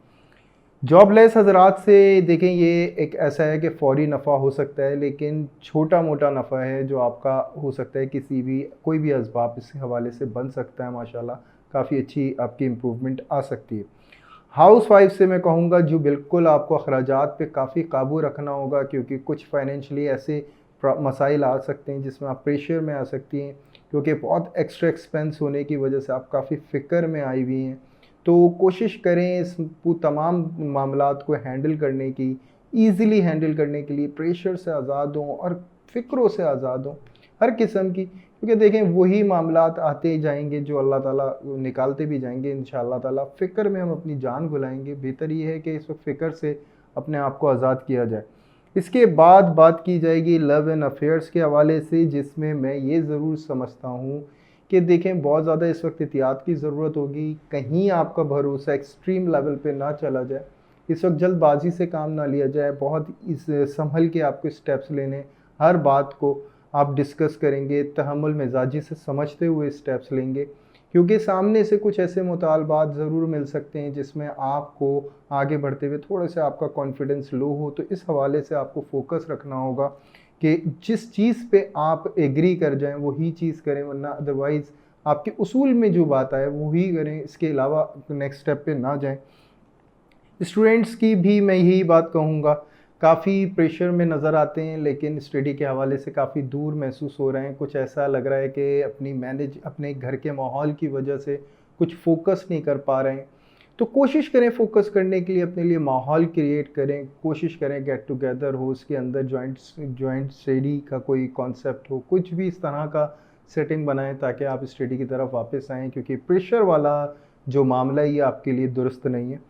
जॉबलेस हज़रात से देखें, ये एक ऐसा है कि फ़ौरी नफ़ा हो सकता है, लेकिन छोटा मोटा नफ़ा है जो आपका हो सकता है किसी भी कोई भी असबाब इस हवाले से बन सकता है। माशाल्लाह काफ़ी अच्छी आपकी इम्प्रूवमेंट आ सकती है। हाउस वाइफ से मैं कहूँगा जो बिल्कुल आपको अखराजात पे काफ़ी काबू रखना होगा, क्योंकि कुछ फाइनेंशियली ऐसे मसाइल आ सकते हैं जिसमें आप प्रेशर में आ सकती हैं, क्योंकि बहुत एक्स्ट्रा एक्सपेंस होने की वजह से आप काफ़ी फ़िक्र में आई हुई हैं। तो कोशिश करें इस तमाम मामलात को हैंडल करने की, ईज़िली हैंडल करने के लिए प्रेशर से आज़ाद हों और फ़िक्रों से आज़ाद हों हर किस्म की, क्योंकि देखें वही मामलात आते ही जाएंगे जो अल्लाह ताला निकालते भी जाएंगे इंशाअल्लाह ताला। फ़िक्र में हम अपनी जान भुलाएंगे, बेहतर ये है कि इस वक्त फ़िक्र से अपने आप को आज़ाद किया जाए। इसके बाद बात की जाएगी लव एंड अफेयर्स के हवाले से, जिसमें मैं ये ज़रूर समझता हूँ कि देखें बहुत ज़्यादा इस वक्त एहतियात की ज़रूरत होगी, कहीं आपका भरोसा एक्सट्रीम लेवल पे ना चला जाए। इस वक्त जल्दबाजी से काम ना लिया जाए, बहुत इस संभल के आपको स्टेप्स लेने, हर बात को आप डिस्कस करेंगे, तहम्मुल मिजाजी से समझते हुए स्टेप्स लेंगे, क्योंकि सामने से कुछ ऐसे मुतालबात ज़रूर मिल सकते हैं जिसमें आपको आगे बढ़ते हुए थोड़ा सा आपका कॉन्फिडेंस लो हो। तो इस हवाले से आपको फोकस रखना होगा कि जिस चीज़ पे आप एग्री कर जाएं वही चीज़ करें, वरना अदरवाइज़ आपके उसूल में जो बात आए वही करें, इसके अलावा नेक्स्ट स्टेप पे ना जाएं। स्टूडेंट्स की भी मैं यही बात कहूँगा, काफ़ी प्रेशर में नज़र आते हैं लेकिन स्टडी के हवाले से काफ़ी दूर महसूस हो रहे हैं। कुछ ऐसा लग रहा है कि अपने घर के माहौल की वजह से कुछ फोकस नहीं कर पा रहे हैं। तो कोशिश करें फोकस करने के लिए, अपने लिए माहौल क्रिएट करें, कोशिश करें गेट टुगेदर हो, उसके अंदर जॉइंट स्टडी का कोई कॉन्सेप्ट हो, कुछ भी इस तरह का सेटिंग बनाएं ताकि आप स्टडी की तरफ वापस आएँ, क्योंकि प्रेशर वाला जो मामला है ये आपके लिए दुरुस्त नहीं है।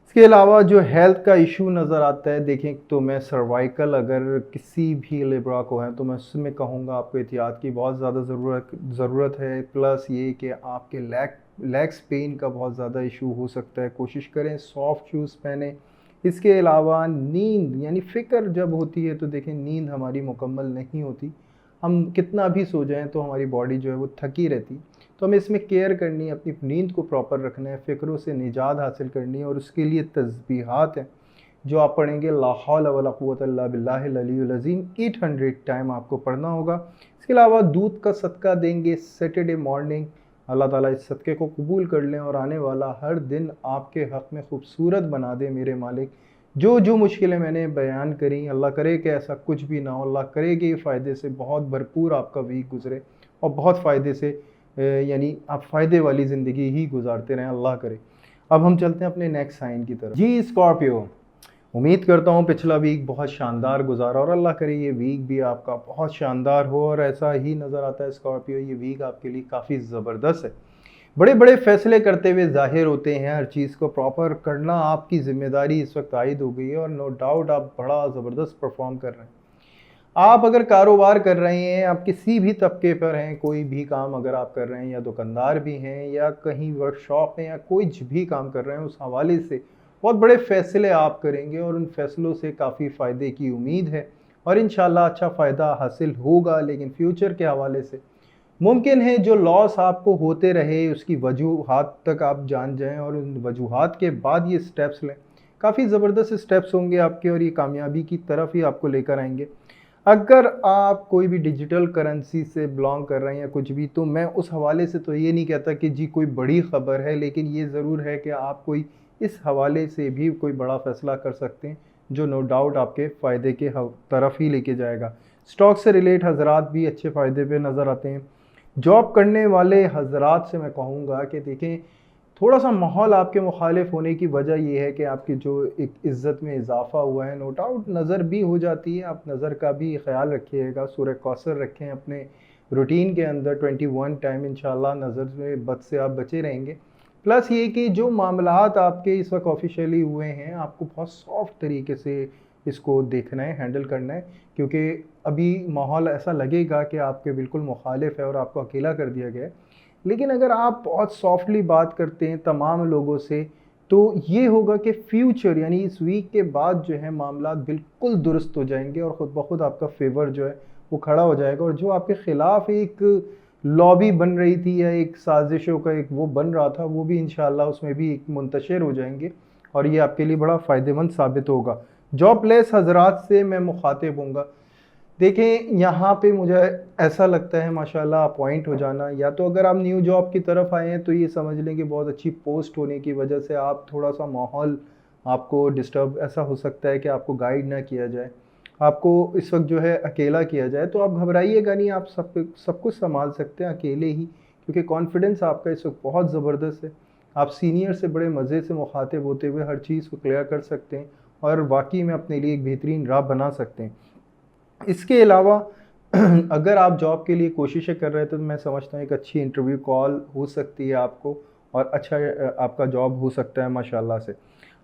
इसके अलावा जो हेल्थ का इशू नज़र आता है, देखें तो मैं सर्वाइकल अगर किसी भी लेबरा को है तो मैं उसमें कहूँगा आपको एहतियात की बहुत ज़्यादा ज़रूरत है। प्लस ये कि आपके लेग्स पेन का बहुत ज़्यादा इशू हो सकता है, कोशिश करें सॉफ्ट शूज़ पहने। इसके अलावा नींद, यानी फ़िक्र जब होती है तो देखें नींद हमारी मुकम्मल नहीं होती, हम कितना भी सो जाएं तो हमारी बॉडी जो है वो थकी रहती। तो हमें इसमें केयर करनी है, अपनी नींद को प्रॉपर रखना है, फ़िक्रों से निजात हासिल करनी है, और उसके लिए तस्बीहात हैं जो आप पढ़ेंगे, ला हौला वला कुव्वता इल्ला बिल्लाहिल अलीयुल अज़ीम 800 टाइम आपको पढ़ना होगा। इसके अलावा दूध का सदका देंगे सैटरडे मॉर्निंग, अल्लाह ताला इस सदक़े को कबूल कर लें और आने वाला हर दिन आपके हक़ में खूबसूरत बना दे मेरे मालिक। जो जो मुश्किलें मैंने बयान करी, अल्लाह करे कि ऐसा कुछ भी ना हो, अल्लाह करे कि ये फ़ायदे से बहुत भरपूर आपका वीक गुज़रे और बहुत फ़ायदे से यानी आप फ़ायदे वाली ज़िंदगी ही गुजारते रहें, अल्लाह करे। अब हम चलते हैं अपने नेक्स्ट साइन की तरफ। जी स्कॉर्पियो, उम्मीद करता हूँ पिछला वीक बहुत शानदार गुजारा और अल्लाह करे ये वीक भी आपका बहुत शानदार हो, और ऐसा ही नज़र आता है स्कॉर्पियो ये वीक आपके लिए काफ़ी ज़बरदस्त है। बड़े बड़े फ़ैसले करते हुए ज़ाहिर होते हैं, हर चीज़ को प्रॉपर करना आपकी ज़िम्मेदारी इस वक्त आयद हो गई है और नो डाउट आप बड़ा ज़बरदस्त परफॉर्म कर रहे हैं। आप अगर कारोबार कर रहे हैं, आप किसी भी तबके पर हैं, कोई भी काम अगर आप कर रहे हैं, या दुकानदार भी हैं या कहीं वर्कशॉप में या कोई भी काम कर रहे हैं, उस हवाले से बहुत बड़े फ़ैसले आप करेंगे और उन फ़ैसलों से काफ़ी फ़ायदे की उम्मीद है और इंशाल्लाह अच्छा फ़ायदा हासिल होगा। लेकिन फ्यूचर के हवाले से मुमकिन है जो लॉस आपको होते रहे उसकी वजूहात तक आप जान जाएं और उन वजूहात के बाद ये स्टेप्स लें। काफ़ी ज़बरदस्त स्टेप्स होंगे आपके और ये कामयाबी की तरफ ही आपको लेकर आएंगे। अगर आप कोई भी डिजिटल करेंसी से बिलोंग कर रहे हैं या कुछ भी, तो मैं उस हवाले से तो ये नहीं कहता कि जी कोई बड़ी ख़बर है, लेकिन ये ज़रूर है कि आप कोई इस हवाले से भी कोई बड़ा फ़ैसला कर सकते हैं जो नो डाउट आपके फ़ायदे के तरफ ही लेके जाएगा। स्टॉक से रिलेट हज़रात भी अच्छे फ़ायदे पे नज़र आते हैं। जॉब करने वाले हज़रात से मैं कहूँगा कि देखें थोड़ा सा माहौल आपके मुखालिफ होने की वजह यह है कि आपकी जो एक इज़्ज़त में इजाफ़ा हुआ है, नो डाउट नज़र भी हो जाती है, आप नज़र का भी ख्याल रखिएगा, सूरह कौसर रखें अपने रूटीन के अंदर 21 टाइम, इंशाल्लाह नज़र में बद से आप बचे रहेंगे। प्लस ये कि जो मामलात आपके इस वक्त ऑफिशियली हुए हैं, आपको बहुत सॉफ्ट तरीके से इसको देखना है, हैंडल करना है, क्योंकि अभी माहौल ऐसा लगेगा कि आपके बिल्कुल मुखालिफ है और आपको अकेला कर दिया गया है। लेकिन अगर आप बहुत सॉफ्टली बात करते हैं तमाम लोगों से, तो ये होगा कि फ्यूचर यानी इस वीक के बाद जो है मामला बिल्कुल दुरुस्त हो जाएंगे और ख़ुद ब खुद आपका फेवर जो है वो खड़ा हो जाएगा, और जो आपके ख़िलाफ़ एक लॉबी बन रही थी या एक साजिशों का एक वो बन रहा था, वो भी इंशाल्लाह उसमें भी एक मुंतशिर हो जाएंगे और ये आपके लिए बड़ा फ़ायदेमंद साबित होगा। जॉबलेस हजरात से मैं मुखातिब हूँगा। देखें, यहाँ पे मुझे ऐसा लगता है माशाल्लाह अपॉइंट हो जाना, या तो अगर आप न्यू जॉब की तरफ आए हैं तो ये समझ लें कि बहुत अच्छी पोस्ट होने की वजह से आप थोड़ा सा माहौल आपको डिस्टर्ब ऐसा हो सकता है कि आपको गाइड ना किया जाए, आपको इस वक्त जो है अकेला किया जाए। तो आप घबराइएगा नहीं, आप सब कुछ संभाल सकते हैं अकेले ही, क्योंकि कॉन्फिडेंस आपका इस वक्त बहुत ज़बरदस्त है। आप सीनियर से बड़े मज़े से मुखातिब होते हुए हर चीज़ को क्लियर कर सकते हैं और वाकई में अपने लिए एक बेहतरीन राह बना सकते हैं। इसके अलावा अगर आप जॉब के लिए कोशिशें कर रहे हैं तो मैं समझता हूँ एक अच्छी इंटरव्यू कॉल हो सकती है आपको, और अच्छा आपका जॉब हो सकता है माशाल्लाह से।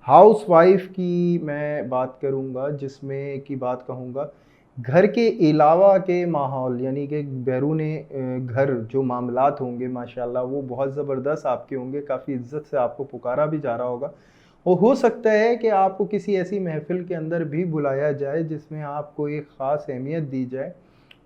हाउस वाइफ की मैं बात करूँगा, जिसमें की बात कहूँगा घर के अलावा के माहौल, यानी कि बैरूने घर जो मामलात होंगे माशाल्लाह वो बहुत ज़बरदस्त आपके होंगे, काफ़ी इज्जत से आपको पुकारा भी जा रहा होगा। और हो सकता है कि आपको किसी ऐसी महफ़िल के अंदर भी बुलाया जाए जिसमें आपको एक ख़ास अहमियत दी जाए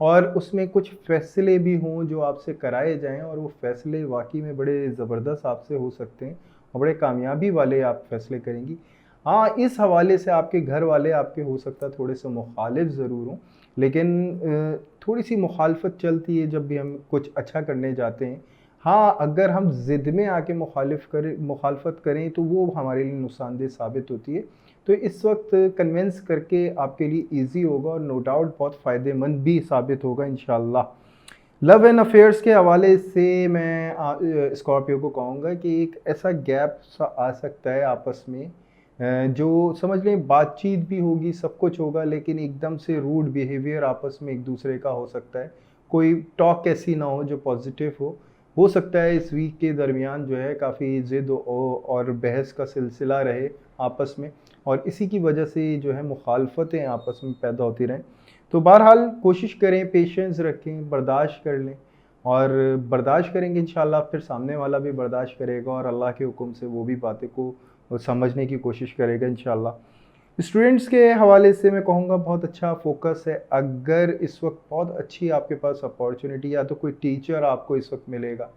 और उसमें कुछ फ़ैसले भी हों जो आपसे कराए जाएँ, और वो फ़ैसले वाक़ई में बड़े ज़बरदस्त आपसे हो सकते हैं और बड़े कामयाबी वाले आप फ़ैसले करेंगी। हाँ, इस हवाले से आपके घर वाले आपके हो सकता है थोड़े-से मुख़ालिफ़ ज़रूर हों, लेकिन थोड़ी-सी मुखालफत चलती है जब भी हम कुछ अच्छा करने जाते हैं। हाँ, अगर हम ज़िद में आके मुखालफत करें तो वो हमारे लिए नुकसानदेह साबित होती है। तो इस वक्त कन्विंस करके आपके लिए ईज़ी होगा और नो डाउट बहुत फ़ायदेमंद भी साबित होगा इंशाअल्लाह। लव एंड अफेयर्स के हवाले से मैं स्कॉर्पियो को कहूँगा कि एक ऐसा गैप सा आ सकता है आपस में, जो समझ लें बातचीत भी होगी, सब कुछ होगा, लेकिन एकदम से रूड बिहेवियर आपस में एक दूसरे का हो सकता है। कोई टॉक ऐसी ना हो जो पॉजिटिव हो सकता है इस वीक के दरमियान जो है काफ़ी ज़िद और बहस का सिलसिला रहे आपस में, और इसी की वजह से जो है मुखालफतें आपस में पैदा होती रहें। तो बहरहाल कोशिश करें, पेशेंस रखें, बर्दाश्त कर लें, और बर्दाश्त करेंगे इंशाल्लाह फिर सामने वाला भी बर्दाश्त करेगा और अल्लाह के हुक्म से वो भी बातें को समझने की कोशिश करेगा इंशाल्लाह। स्टूडेंट्स के हवाले से मैं कहूँगा बहुत अच्छा फ़ोकस है। अगर इस वक्त बहुत अच्छी आपके पास अपॉर्चुनिटी, या तो कोई टीचर आपको इस वक्त मिलेगा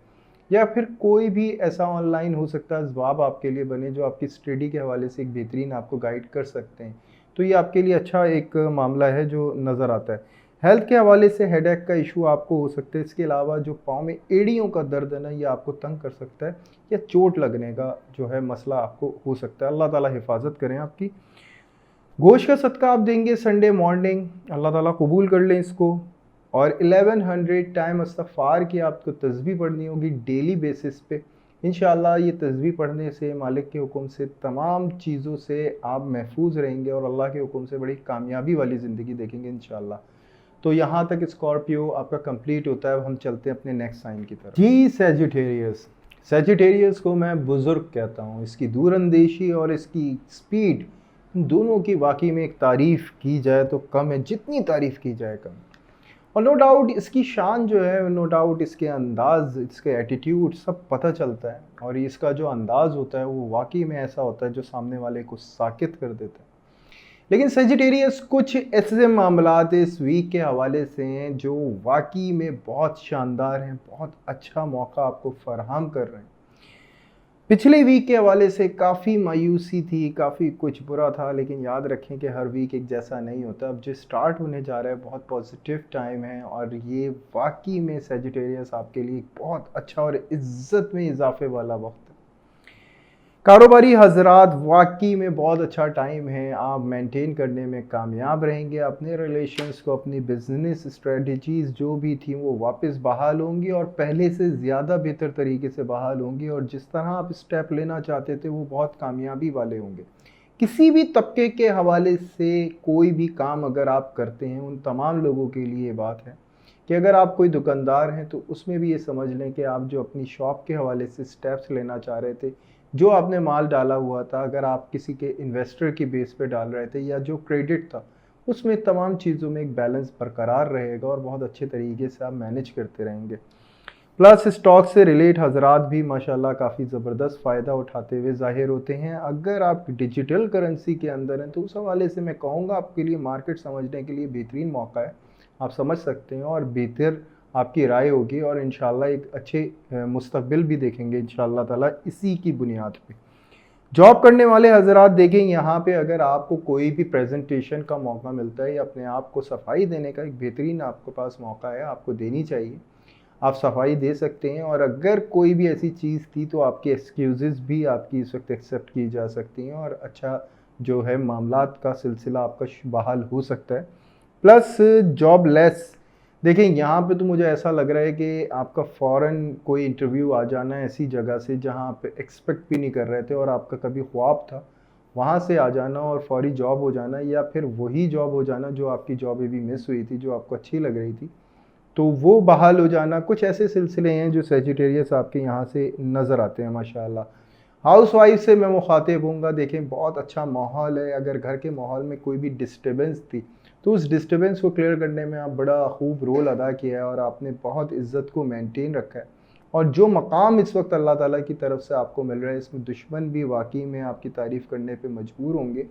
या फिर कोई भी ऐसा ऑनलाइन हो सकता है जवाब आपके लिए बने जो आपकी स्टडी के हवाले से एक बेहतरीन आपको गाइड कर सकते हैं, तो ये आपके लिए अच्छा एक मामला है जो नज़र आता है। हेल्थ के हवाले से हेडेक का इशू आपको हो सकता है, इसके अलावा जो पाँव में एड़ियों का दर्द है ना, ये आपको तंग कर सकता है, या चोट लगने का जो है मसला आपको हो सकता है। अल्लाह ताला हिफाजत करें आपकी। गोश्त का सदका आप देंगे संडे मॉर्निंग, अल्लाह ताला कबूल कर लें इसको। और 1100 टाइम इस्तग़फ़ार की आपको तस्बीह पढ़नी होगी डेली बेसिस पे। इंशाअल्लाह ये तस्बीह पढ़ने से मालिक के हुक्म से तमाम चीज़ों से आप महफूज रहेंगे और अल्लाह के हुक्म से बड़ी कामयाबी वाली ज़िंदगी देखेंगे इंशाअल्लाह। तो यहाँ तक स्कॉर्पियो आपका कंप्लीट होता है। अब हम चलते हैं अपने नेक्स्ट साइन की तरफ। जी, सैजिटेरियस। सैजिटेरियस को मैं बुज़ुर्ग कहता हूँ। इसकी दूरअंदेशी और इसकी स्पीड, दोनों की वाकई में एक तारीफ़ की जाए तो कम है, जितनी तारीफ़ की जाए कम। और नो डाउट इसकी शान जो है, नो डाउट इसके अंदाज़, इसके एटीट्यूड सब पता चलता है, और इसका जो अंदाज़ होता है वो वाकई में ऐसा होता है जो सामने वाले को साकित कर देता है। लेकिन सजिटेरियस कुछ ऐसे मामलात इस वीक के हवाले से हैं जो वाकई में बहुत शानदार हैं, बहुत अच्छा मौका आपको फराहम कर रहे हैं। पिछले वीक के हवाले से काफ़ी मायूसी थी, काफ़ी कुछ बुरा था, लेकिन याद रखें कि हर वीक एक जैसा नहीं होता। अब जो स्टार्ट होने जा रहा है बहुत पॉजिटिव टाइम है, और ये वाकई में सजिटेरियस आपके लिए बहुत अच्छा और इज़्ज़त में इजाफे वाला वक्त है। कारोबारी हजरात, वाकई में बहुत अच्छा टाइम है, आप मेंटेन करने में कामयाब रहेंगे। अपने रिलेशंस को, अपनी बिजनेस स्ट्रेटजीज़ जो भी थी वो वापस बहाल होंगी और पहले से ज़्यादा बेहतर तरीके से बहाल होंगी, और जिस तरह आप स्टेप लेना चाहते थे वो बहुत कामयाबी वाले होंगे। किसी भी तबके के हवाले से कोई भी काम अगर आप करते हैं, उन तमाम लोगों के लिए बात है कि अगर आप कोई दुकानदार हैं तो उसमें भी ये समझ लें कि आप जो अपनी शॉप के हवाले से स्टेप्स लेना चाह रहे थे, जो आपने माल डाला हुआ था, अगर आप किसी के इन्वेस्टर की बेस पे डाल रहे थे, या जो क्रेडिट था, उसमें तमाम चीज़ों में एक बैलेंस बरकरार रहेगा और बहुत अच्छे तरीके से आप मैनेज करते रहेंगे। प्लस स्टॉक से रिलेट हजरात भी माशाल्लाह काफ़ी ज़बरदस्त फ़ायदा उठाते हुए ज़ाहिर होते हैं। अगर आप डिजिटल करेंसी के अंदर हैं तो उस हवाले से मैं कहूँगा आपके लिए मार्केट समझने के लिए बेहतरीन मौका है, आप समझ सकते हैं और बेहतर आपकी राय होगी और इंशाल्लाह एक अच्छे मुस्तकबिल भी देखेंगे इंशाल्लाह ताला इसी की बुनियाद पे। जॉब करने वाले हज़रात देखें, यहाँ पे अगर आपको कोई भी प्रेजेंटेशन का मौका मिलता है या अपने आप को सफाई देने का एक बेहतरीन आपके पास मौका है, आपको देनी चाहिए। आप सफाई दे सकते हैं और अगर कोई भी ऐसी चीज़ थी तो आपकी एक्सक्यूज़ेस भी आपकी इस वक्त एक्सेप्ट की जा सकती हैं और अच्छा जो है मामलात का सिलसिला आपका बहाल हो सकता है। प्लस जॉब लेस, देखिए यहाँ पे तो मुझे ऐसा लग रहा है कि आपका फ़ौरन कोई इंटरव्यू आ जाना है ऐसी जगह से जहाँ आप एक्सपेक्ट भी नहीं कर रहे थे और आपका कभी ख्वाब था, वहाँ से आ जाना और फौरी जॉब हो जाना या फिर वही जॉब हो जाना जो आपकी जॉब अभी मिस हुई थी, जो आपको अच्छी लग रही थी, तो वो बहाल हो जाना। कुछ ऐसे सिलसिले हैं जो सेजिटेरियस आपके यहाँ से नज़र आते हैं माशाल्लाह। हाउसवाइफ से मैं मुखातिब हूँगा, देखें बहुत अच्छा माहौल है। अगर घर के माहौल में कोई भी डिस्टर्बेंस थी तो उस डिस्टर्बेंस को क्लियर करने में आप बड़ा खूब रोल अदा किया है और आपने बहुत इज़्ज़त को मेंटेन रखा है। और जो मकाम इस वक्त अल्लाह ताला की तरफ से आपको मिल रहा है, इसमें दुश्मन भी वाकई में आपकी तारीफ़ करने पे मजबूर होंगे।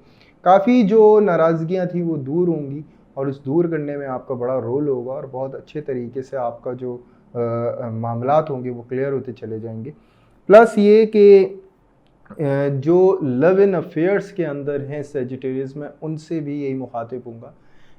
काफ़ी जो नाराज़गियाँ थी वो दूर होंगी और उस दूर करने में आपका बड़ा रोल होगा और बहुत अच्छे तरीके से आपका जो मामलात होंगे वो क्लियर होते चले जाएंगे। प्लस ये कि जो लव इन अफेयर्स के अंदर हैं सेजिटेरियस में, उनसे भी यही मुखातिब हूँगा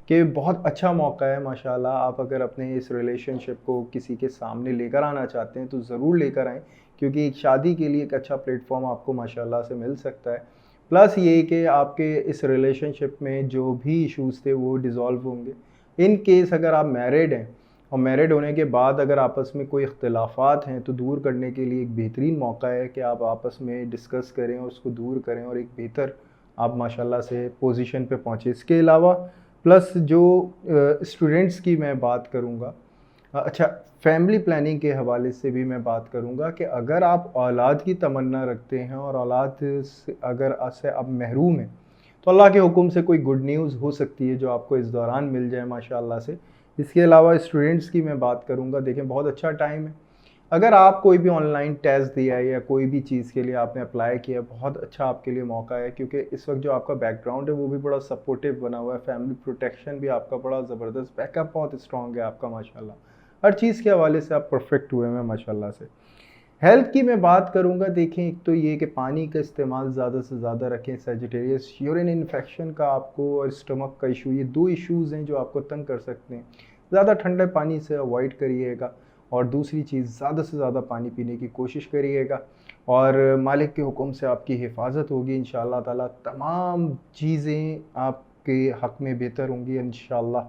कि बहुत अच्छा मौका है माशाल्लाह। आप अगर अपने इस रिलेशनशिप को किसी के सामने लेकर आना चाहते हैं तो ज़रूर लेकर आएँ, क्योंकि एक शादी के लिए एक अच्छा प्लेटफॉर्म आपको माशाल्लाह से मिल सकता है। प्लस ये कि आपके इस रिलेशनशिप में जो भी इश्यूज़ थे वो डिज़ॉल्व होंगे। इन केस अगर आप मैरिड हैं और मैरिड होने के बाद अगर आपस में कोई इख्तिलाफ़ात हैं तो दूर करने के लिए एक बेहतरीन मौका है कि आप आपस में डिस्कस करें और उसको दूर करें और एक बेहतर आप माशाल्लाह से पोजीशन पे पहुँचे। इसके अलावा प्लस जो स्टूडेंट्स की मैं बात करूँगा, अच्छा फैमिली प्लानिंग के हवाले से भी मैं बात करूँगा कि अगर आप औलाद की तमन्ना रखते हैं और औलाद से अगर से आप महरूम हैं तो अल्लाह के हुक्म से कोई गुड न्यूज़ हो सकती है जो आपको इस दौरान मिल जाए माशाल्लाह से। इसके अलावा स्टूडेंट्स की मैं बात करूँगा, देखें बहुत अच्छा टाइम है। अगर आप कोई भी ऑनलाइन टेस्ट दिया है या कोई भी चीज़ के लिए आपने अप्लाई किया, बहुत अच्छा आपके लिए मौका है, क्योंकि इस वक्त जो आपका बैकग्राउंड है वो भी बड़ा सपोर्टिव बना हुआ है। फैमिली प्रोटेक्शन भी आपका बड़ा ज़बरदस्त, बैकअप बहुत स्ट्रॉन्ग है आपका माशाल्लाह। हर चीज़ के हवाले से आप परफेक्ट हुए हैं माशाल्लाह से। हेल्थ की मैं बात करूंगा, देखें एक तो ये कि पानी का इस्तेमाल ज़्यादा से ज़्यादा रखें। सेजिटेरियस यूरिन इन्फेक्शन का आपको और स्टमक का इशू, ये दो इश्यूज़ हैं जो आपको तंग कर सकते हैं। ज़्यादा ठंडे पानी से अवॉइड करिएगा और दूसरी चीज़ ज़्यादा से ज़्यादा पानी पीने की कोशिश करिएगा और मालिक के हुक्म से आपकी हिफाजत होगी इंशाअल्लाह ताला। तमाम चीज़ें आपके हक़ में बेहतर होंगी इंशाअल्लाह।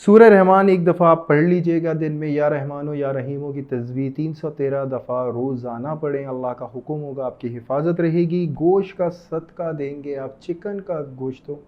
सूरह रहमान एक दफ़ा आप पढ़ लीजिएगा दिन में, या रहमानो या रहीमो की तस्बीह 313 दफ़ा रोज़ाना पढ़ें। अल्लाह का हुक्म होगा, आपकी हिफाजत रहेगी। गोश्त का सदका देंगे आप, चिकन का गोश्त हो,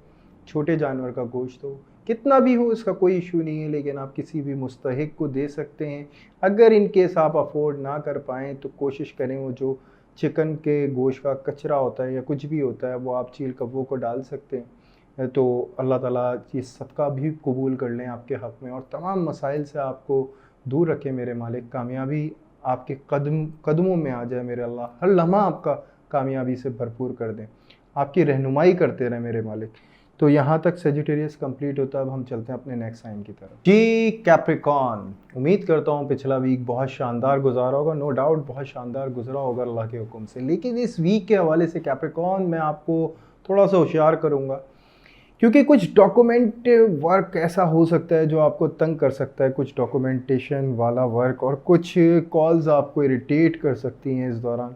छोटे जानवर का गोश्त हो, कितना भी हो इसका कोई इशू नहीं है, लेकिन आप किसी भी मुस्तहिक को दे सकते हैं। अगर इन केस आप अफोर्ड ना कर पाएँ तो कोशिश करें वो जो चिकन के गोश्त का कचरा होता है या कुछ भी होता है वो आप चील कव्वों को डाल सकते हैं, तो अल्लाह ताला ये सदका भी कबूल कर लें आपके हक़ में और तमाम मसाइल से आपको दूर रखें मेरे मालिक। कामयाबी आपके कदमों में आ जाए मेरे अल्लाह, हर लम्हा आपका कामयाबी से भरपूर कर दें, आपकी रहनुमाई करते रहें मेरे मालिक। तो यहाँ तक सेजिटेरियस कंप्लीट होता है। अब हम चलते हैं अपने नेक्स्ट साइन की तरफ। जी कैप्रिकॉर्न, उम्मीद करता हूँ पिछला वीक बहुत शानदार गुजारा होगा, नो डाउट बहुत शानदार गुजरा होगा अल्लाह के हुक्म से। लेकिन इस वीक के हवाले से कैप्रिकॉर्न मैं आपको थोड़ा सा होशियार करूँगा, क्योंकि कुछ डॉक्यूमेंट वर्क ऐसा हो सकता है जो आपको तंग कर सकता है, कुछ डॉक्यूमेंटेशन वाला वर्क, और कुछ कॉल्स आपको इरिटेट कर सकती हैं इस दौरान।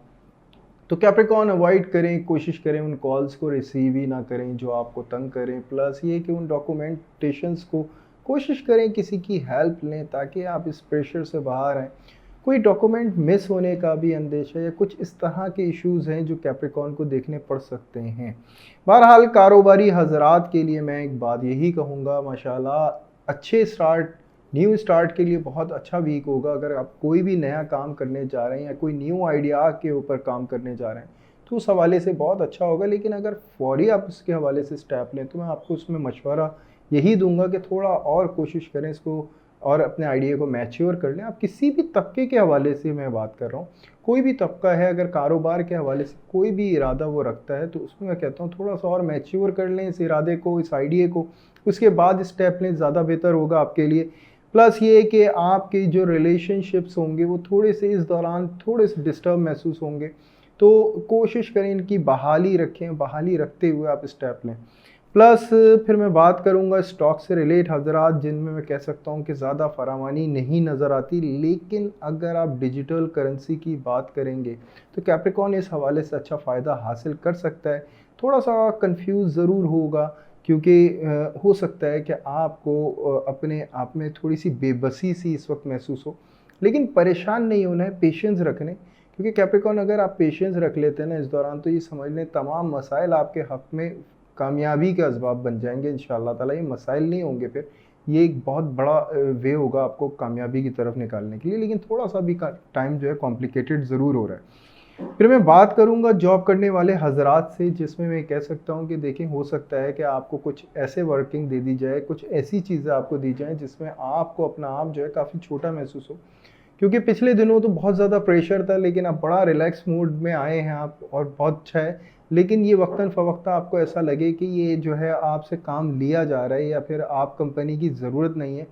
तो कैप्रिकॉर्न अवॉइड करें, कोशिश करें उन कॉल्स को रिसीव ही ना करें जो आपको तंग करें। प्लस ये कि उन डॉक्यूमेंटेशंस को कोशिश करें किसी की हेल्प लें ताकि आप इस प्रेशर से बाहर आएँ। कोई डॉक्यूमेंट मिस होने का भी अंदेशा या कुछ इस तरह के इश्यूज़ हैं जो कैप्रिकॉर्न को देखने पड़ सकते हैं। बहरहाल कारोबारी हज़रात के लिए मैं एक बात यही कहूँगा, माशाल्लाह अच्छे न्यू स्टार्ट के लिए बहुत अच्छा वीक होगा। अगर आप कोई भी नया काम करने जा रहे हैं या कोई न्यू आइडिया के ऊपर काम करने जा रहे हैं तो उस हवाले से बहुत अच्छा होगा। लेकिन अगर फौरी आप उसके हवाले से स्टेप लें तो मैं आपको उसमें मशवरा यही दूंगा कि थोड़ा और कोशिश करें इसको और अपने आइडिया को मैच्योर कर लें। आप किसी भी तबके के हवाले से मैं बात कर रहा हूँ, कोई भी तबका है, अगर कारोबार के हवाले से कोई भी इरादा वो रखता है तो उसमें मैं कहता हूँ थोड़ा सा और मैच्योर कर लें इस इरादे को, इस आइडिया को, उसके बाद स्टेप लें, ज़्यादा बेहतर होगा आपके लिए। प्लस ये कि आपके जो रिलेशनशिप्स होंगे वो थोड़े से इस दौरान थोड़े से डिस्टर्ब महसूस होंगे, तो कोशिश करें इनकी बहाली रखें, बहाली रखते हुए आप स्टेप लें। प्लस फिर मैं बात करूंगा स्टॉक से रिलेट हज़रात, जिनमें मैं कह सकता हूं कि ज़्यादा फरावानी नहीं नज़र आती, लेकिन अगर आप डिजिटल करेंसी की बात करेंगे तो कैप्रिकॉर्न इस हवाले से अच्छा फ़ायदा हासिल कर सकता है। थोड़ा सा कंफ्यूज ज़रूर होगा, क्योंकि हो सकता है कि आपको अपने आप में थोड़ी सी बेबसी सी इस वक्त महसूस हो, लेकिन परेशान नहीं होना है, पेशेंस रखने, क्योंकि कैप्रिकॉर्न अगर आप पेशेंस रख लेते हैं ना इस दौरान, तो ये समझ लें तमाम मसाइल आपके हक़ में कामयाबी के असबाब बन जाएंगे इंशाअल्लाह ताला। ये मसाइल नहीं होंगे, फिर ये एक बहुत बड़ा वे होगा आपको कामयाबी की तरफ निकालने के लिए, लेकिन थोड़ा सा भी टाइम जो है कॉम्प्लिकेटेड ज़रूर हो रहा है। फिर मैं बात करूंगा जॉब करने वाले हजरात से, जिसमें मैं कह सकता हूं कि देखें, हो सकता है कि आपको कुछ ऐसे वर्किंग दे दी जाए, कुछ ऐसी चीज़ें आपको दी जाएं जिसमें आपको अपना आप जो है काफ़ी छोटा महसूस हो, क्योंकि पिछले दिनों तो बहुत ज़्यादा प्रेशर था, लेकिन अब बड़ा रिलैक्स मूड में आए हैं आप और बहुत अच्छा है। लेकिन ये वक्तन फ़वक्ता आपको ऐसा लगे कि ये जो है आपसे काम लिया जा रहा है या फिर आप कंपनी की ज़रूरत नहीं है।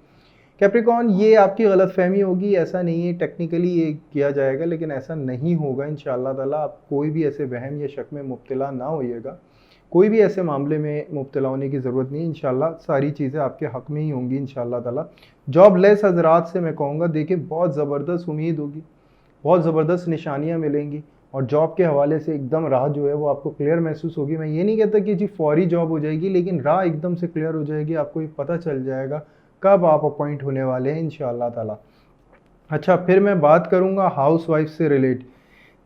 कैप्रिकॉर्न, ये आपकी गलतफ़हमी होगी, ऐसा नहीं है, टेक्निकली ये किया जाएगा लेकिन ऐसा नहीं होगा इंशाअल्लाह ताला। आप कोई भी ऐसे वहम या शक में मुब्तला ना होइएगा, कोई भी ऐसे मामले में मुब्तला होने की ज़रूरत नहीं, इंशाअल्लाह सारी चीज़ें आपके हक़ में ही होंगी इंशाअल्लाह ताला। जॉब लेस हज़रात से मैं कहूँगा, देखिए बहुत ज़बरदस्त उम्मीद होगी, बहुत ज़बरदस्त निशानियाँ मिलेंगी और जॉब के हवाले से एकदम राह जो है वो आपको क्लियर महसूस होगी। मैं ये नहीं कहता कि जी फ़ौरी जॉब हो जाएगी, लेकिन राह एकदम से क्लियर हो जाएगी, आपको ये पता चल जाएगा कब आप अपॉइंट होने वाले हैं इंशाअल्लाह ताला। अच्छा, फिर मैं बात करूँगा हाउसवाइफ से रिलेट।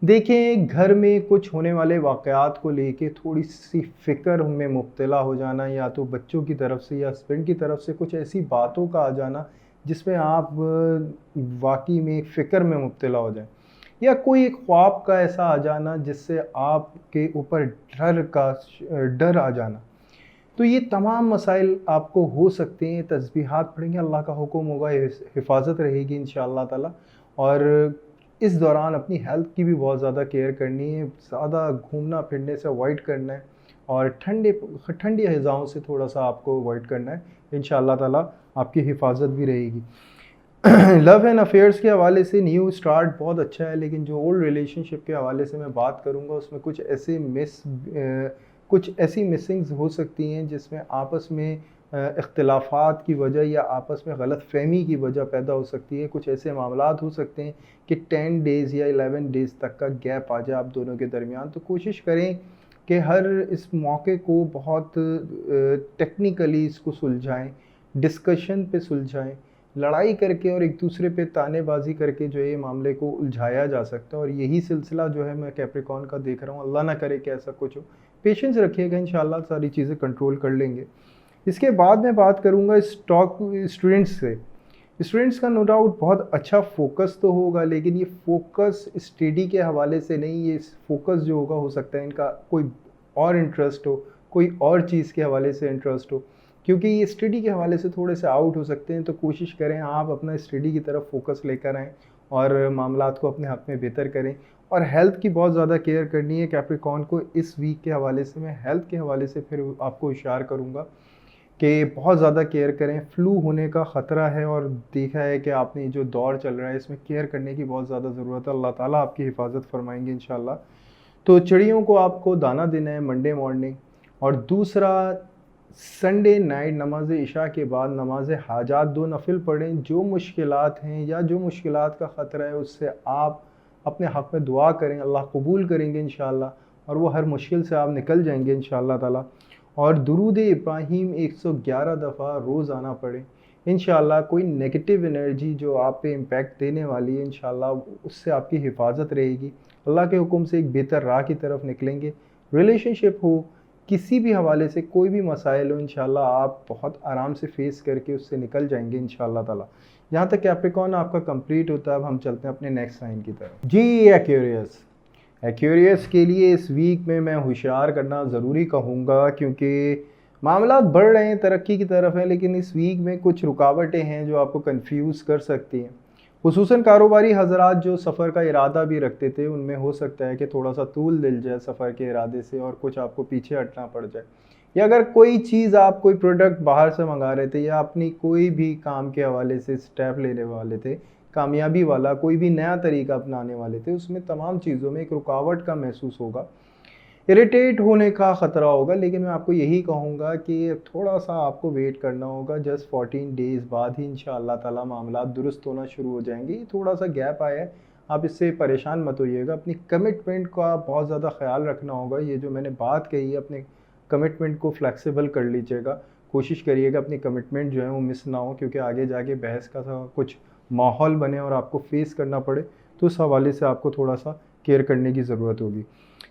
देखिए, घर में कुछ होने वाले वाक़यात को लेके थोड़ी-सी फ़िक्र में मुब्तला हो जाना, या तो बच्चों की तरफ से या हस्बैंड की तरफ से कुछ ऐसी बातों का आ जाना जिसमें आप वाक़ई में फ़िक्र में मुब्तला हो जाएँ, या कोई एक ख्वाब का ऐसा आ जाना जिससे आपके ऊपर डर आ जाना। तो ये तमाम मसाइल आपको हो सकते हैं, तस्बीहात पढ़ेंगे, अल्लाह का हुक्म होगा, हिफाजत रहेगी इंशाअल्लाह ताला। और इस दौरान अपनी हेल्थ की भी बहुत ज़्यादा केयर करनी है, ज़्यादा घूमना फिरने से अवॉइड करना है और ठंडी हज़ाओं से थोड़ा सा आपको अवॉइड करना है, इंशाअल्लाह ताला आपकी हिफाजत भी रहेगी। लव एंड अफेयर्स के हवाले से न्यू स्टार्ट बहुत अच्छा है, लेकिन जो ओल्ड रिलेशनशिप के हवाले से मैं बात करूँगा उसमें कुछ ऐसी मिसिंग्स हो सकती हैं जिसमें आपस में इख्तिलाफ़ात की वजह या आपस में गलतफ़हमी की वजह पैदा हो सकती है। कुछ ऐसे मामलात हो सकते हैं कि 10 डेज़ या 11 डेज़ तक का गैप आ जाए आप दोनों के दरमियान। तो कोशिश करें कि हर इस मौके को बहुत टेक्निकली इसको सुलझाएँ, डिस्कशन पे सुलझाएँ। लड़ाई करके और एक दूसरे पे तानेबाज़ी करके जो है ये मामले को उलझाया जा सकता है, और यही सिलसिला जो है मैं कैप्रिकॉर्न का देख रहा हूँ। अल्लाह ना करे कि ऐसा कुछ हो। पेशेंस रखिएगा, इंशाअल्लाह सारी चीज़ें कंट्रोल कर लेंगे। इसके बाद मैं बात करूँगा स्टॉक स्टूडेंट्स से। स्टूडेंट्स का नो डाउट बहुत अच्छा फ़ोकस तो होगा, लेकिन ये फ़ोकस स्टडी के हवाले से नहीं, ये फ़ोकस जो होगा हो सकता है इनका कोई और इंटरेस्ट हो, कोई और चीज़ के हवाले से इंटरेस्ट हो, क्योंकि ये स्टडी के हवाले से थोड़े से आउट हो सकते हैं। तो कोशिश करें आप अपना स्टडी की तरफ फ़ोकस लेकर आएँ और मामलात को अपने हक़ में बेहतर करें। और हेल्थ की बहुत ज़्यादा केयर करनी है कैप्रिकॉर्न को। इस वीक के हवाले से मैं हेल्थ के हवाले से फिर आपको इशार करूँगा कि बहुत ज़्यादा केयर करें। फ्लू होने का ख़तरा है और देखा है कि आपने जो दौर चल रहा है इसमें केयर करने की बहुत ज़्यादा ज़रूरत है। अल्लाह ताला आपकी हिफाजत फरमाएंगे इंशाअल्लाह। तो चिड़ियों को आपको दाना देना है मंडे मॉर्निंग। और दूसरा, संडे नाइट नमाज इशा के बाद नमाज हाजात 2 नफिल पढ़ें। जो मुश्किलात हैं या जो मुश्किलात का ख़तरा है उससे आप अपने हक़ में दुआ करें, अल्लाह कबूल करेंगे इंशाअल्लाह, और वो हर मुश्किल से आप निकल जाएंगे इंशाअल्लाह ताला। और दुरूद इब्राहीम 111 दफ़ा रोज़ाना पढ़ें। इंशाअल्लाह कोई नेगेटिव एनर्जी जो आप पे इम्पैक्ट देने वाली है, इंशाअल्लाह उससे आपकी हिफाजत रहेगी। अल्लाह के हुक्म से एक बेहतर राह की तरफ निकलेंगे। रिलेशनशिप हो, किसी भी हवाले से कोई भी मसाइल हो, इंशाअल्लाह आप बहुत आराम से फेस करके उससे निकल जाएंगे इंशाअल्लाह ताला। यहाँ तक कैप्रिकॉर्न आपका कंप्लीट होता है। अब हम चलते हैं अपने नेक्स्ट साइन की तरफ। जी, एक्वेरियस। एक्वेरियस के लिए इस वीक में मैं होशियार करना ज़रूरी कहूँगा, क्योंकि मामलात बढ़ रहे हैं, तरक्की की तरफ है, लेकिन इस वीक में कुछ रुकावटें हैं जो आपको कंफ्यूज कर सकती हैं। खुसूसन कारोबारी हजरात जो सफ़र का इरादा भी रखते थे, उनमें हो सकता है कि थोड़ा सा तूल दिल जाए सफ़र के इरादे से और कुछ आपको पीछे हटना पड़ जाए, या अगर कोई चीज़ आप कोई प्रोडक्ट बाहर से मंगा रहे थे या अपनी कोई भी काम के हवाले से स्टेप लेने वाले थे, कामयाबी वाला कोई भी नया तरीका अपनाने वाले थे, उसमें तमाम चीज़ों में एक रुकावट का महसूस होगा, इरिटेट होने का ख़तरा होगा। लेकिन मैं आपको यही कहूँगा कि थोड़ा-सा आपको वेट करना होगा, जस्ट 14 डेज़ बाद ही इंशाअल्लाह ताला मामलात दुरुस्त होना शुरू हो जाएँगे। ये थोड़ा-सा गैप आया है, आप इससे परेशान मत होइएगा। अपनी कमिटमेंट का बहुत ज़्यादा ख़्याल रखना होगा। ये जो मैंने बात कही है, अपने कमिटमेंट को फ्लेक्सिबल कर लीजिएगा। कोशिश करिएगा अपनी कमिटमेंट जो है वो मिस ना हो, क्योंकि आगे जाके बहस का सा कुछ माहौल बने और आपको फ़ेस करना पड़े, तो उस हवाले से आपको थोड़ा-सा केयर करने की ज़रूरत होगी।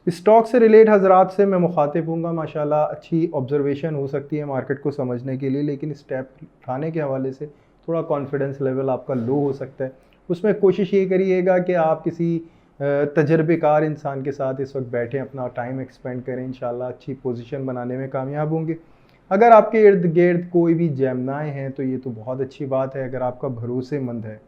स्टॉक से रिलेट हज़रात से मैं मुखातिब हूँगा, माशाल्लाह अच्छी ऑब्ज़र्वेशन हो सकती है मार्केट को समझने के लिए, लेकिन स्टेप उठाने के हवाले से थोड़ा कॉन्फिडेंस लेवल आपका लो हो सकता है। उसमें कोशिश ये करिएगा कि आप किसी तजर्बेकार इंसान के साथ इस वक्त बैठें, अपना टाइम एक्सपेंड करें, इंशाल्लाह अच्छी पोजीशन बनाने में कामयाब होंगे। अगर आपके इर्द गिर्द कोई भी जैमनाएँ हैं तो ये तो बहुत अच्छी बात है। अगर आपका भरोसेमंद है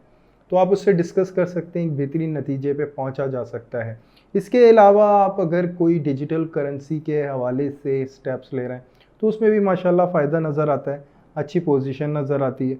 तो आप उससे डिस्कस कर सकते हैं, एक बेहतरीन नतीजे पे पहुंचा जा सकता है। इसके अलावा आप अगर कोई डिजिटल करेंसी के हवाले से स्टेप्स ले रहे हैं तो उसमें भी माशाल्लाह फ़ायदा नज़र आता है, अच्छी पोजीशन नज़र आती है।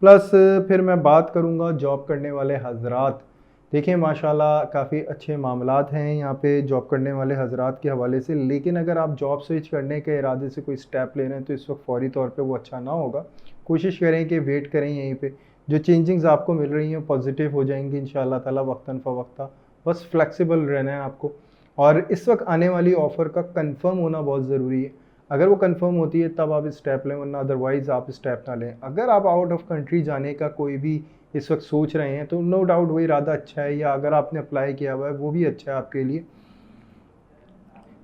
प्लस फिर मैं बात करूंगा जॉब करने वाले हजरात। देखिए माशाल्लाह काफ़ी अच्छे मामलात हैं यहाँ पे जॉब करने वाले हजरात के हवाले से, लेकिन अगर आप जॉब स्विच करने के इरादे से कोई स्टेप ले रहे हैं तो इस वक्त फ़ौरी तौर पे वो अच्छा ना होगा। कोशिश करें कि वेट करें यहीं पे, जो चेंजिंग्स आपको मिल रही हैं पॉजिटिव हो जाएंगी इंशाअल्लाह ताला वक्तन फ़वक्ता। बस फ्लेक्सिबल रहना है आपको, और इस वक्त आने वाली ऑफ़र का कंफर्म होना बहुत ज़रूरी है। अगर वो कंफर्म होती है तब आप स्टेप लें, वरना अदरवाइज़ आप स्टेप ना लें। अगर आप आउट ऑफ कंट्री जाने का कोई भी इस वक्त सोच रहे हैं तो नो डाउट वो इरादा अच्छा है, या अगर आपने अप्लाई किया हुआ है वो भी अच्छा है आपके लिए।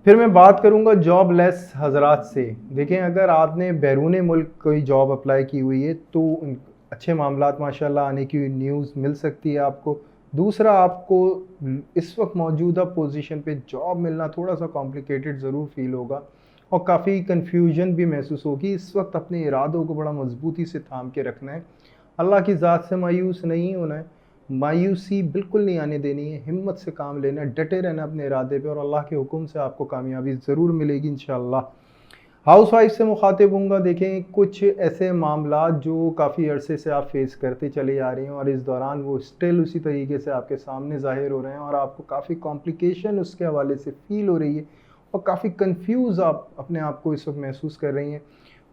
फिर मैं बात करूंगा जॉब लेस हजरात से। देखें अगर आपने बैरून मुल्क कोई जॉब अप्लाई की हुई है तो अच्छे मामलात माशाल्लाह आने की न्यूज़ मिल सकती है आपको। दूसरा, आपको इस वक्त मौजूदा पोजीशन पे जॉब मिलना थोड़ा सा कॉम्प्लिकेटेड ज़रूर फील होगा और काफ़ी कन्फ्यूजन भी महसूस होगी। इस वक्त अपने इरादों को बड़ा मजबूती से थाम के रखना है, अल्लाह की ज़ात से मायूस नहीं होना है, मायूसी बिल्कुल नहीं आने देनी है, हिम्मत से काम लेना है, डटे रहना अपने इरादे पे, और अल्लाह के हुक्म से आपको कामयाबी ज़रूर मिलेगी इंशाअल्लाह। हाउस वाइफ से मुखातिब हूँगा। देखें कुछ ऐसे मामलात जो काफ़ी अरसे से आप फेस करते चले आ रहे हैं और इस दौरान वो स्टिल उसी तरीके से आपके सामने ज़ाहिर हो रहे हैं और आपको काफ़ी कॉम्प्लिकेशन उसके हवाले से फ़ील हो रही है और काफ़ी कंफ्यूज आप अपने आप को इस वक्त महसूस कर रही हैं।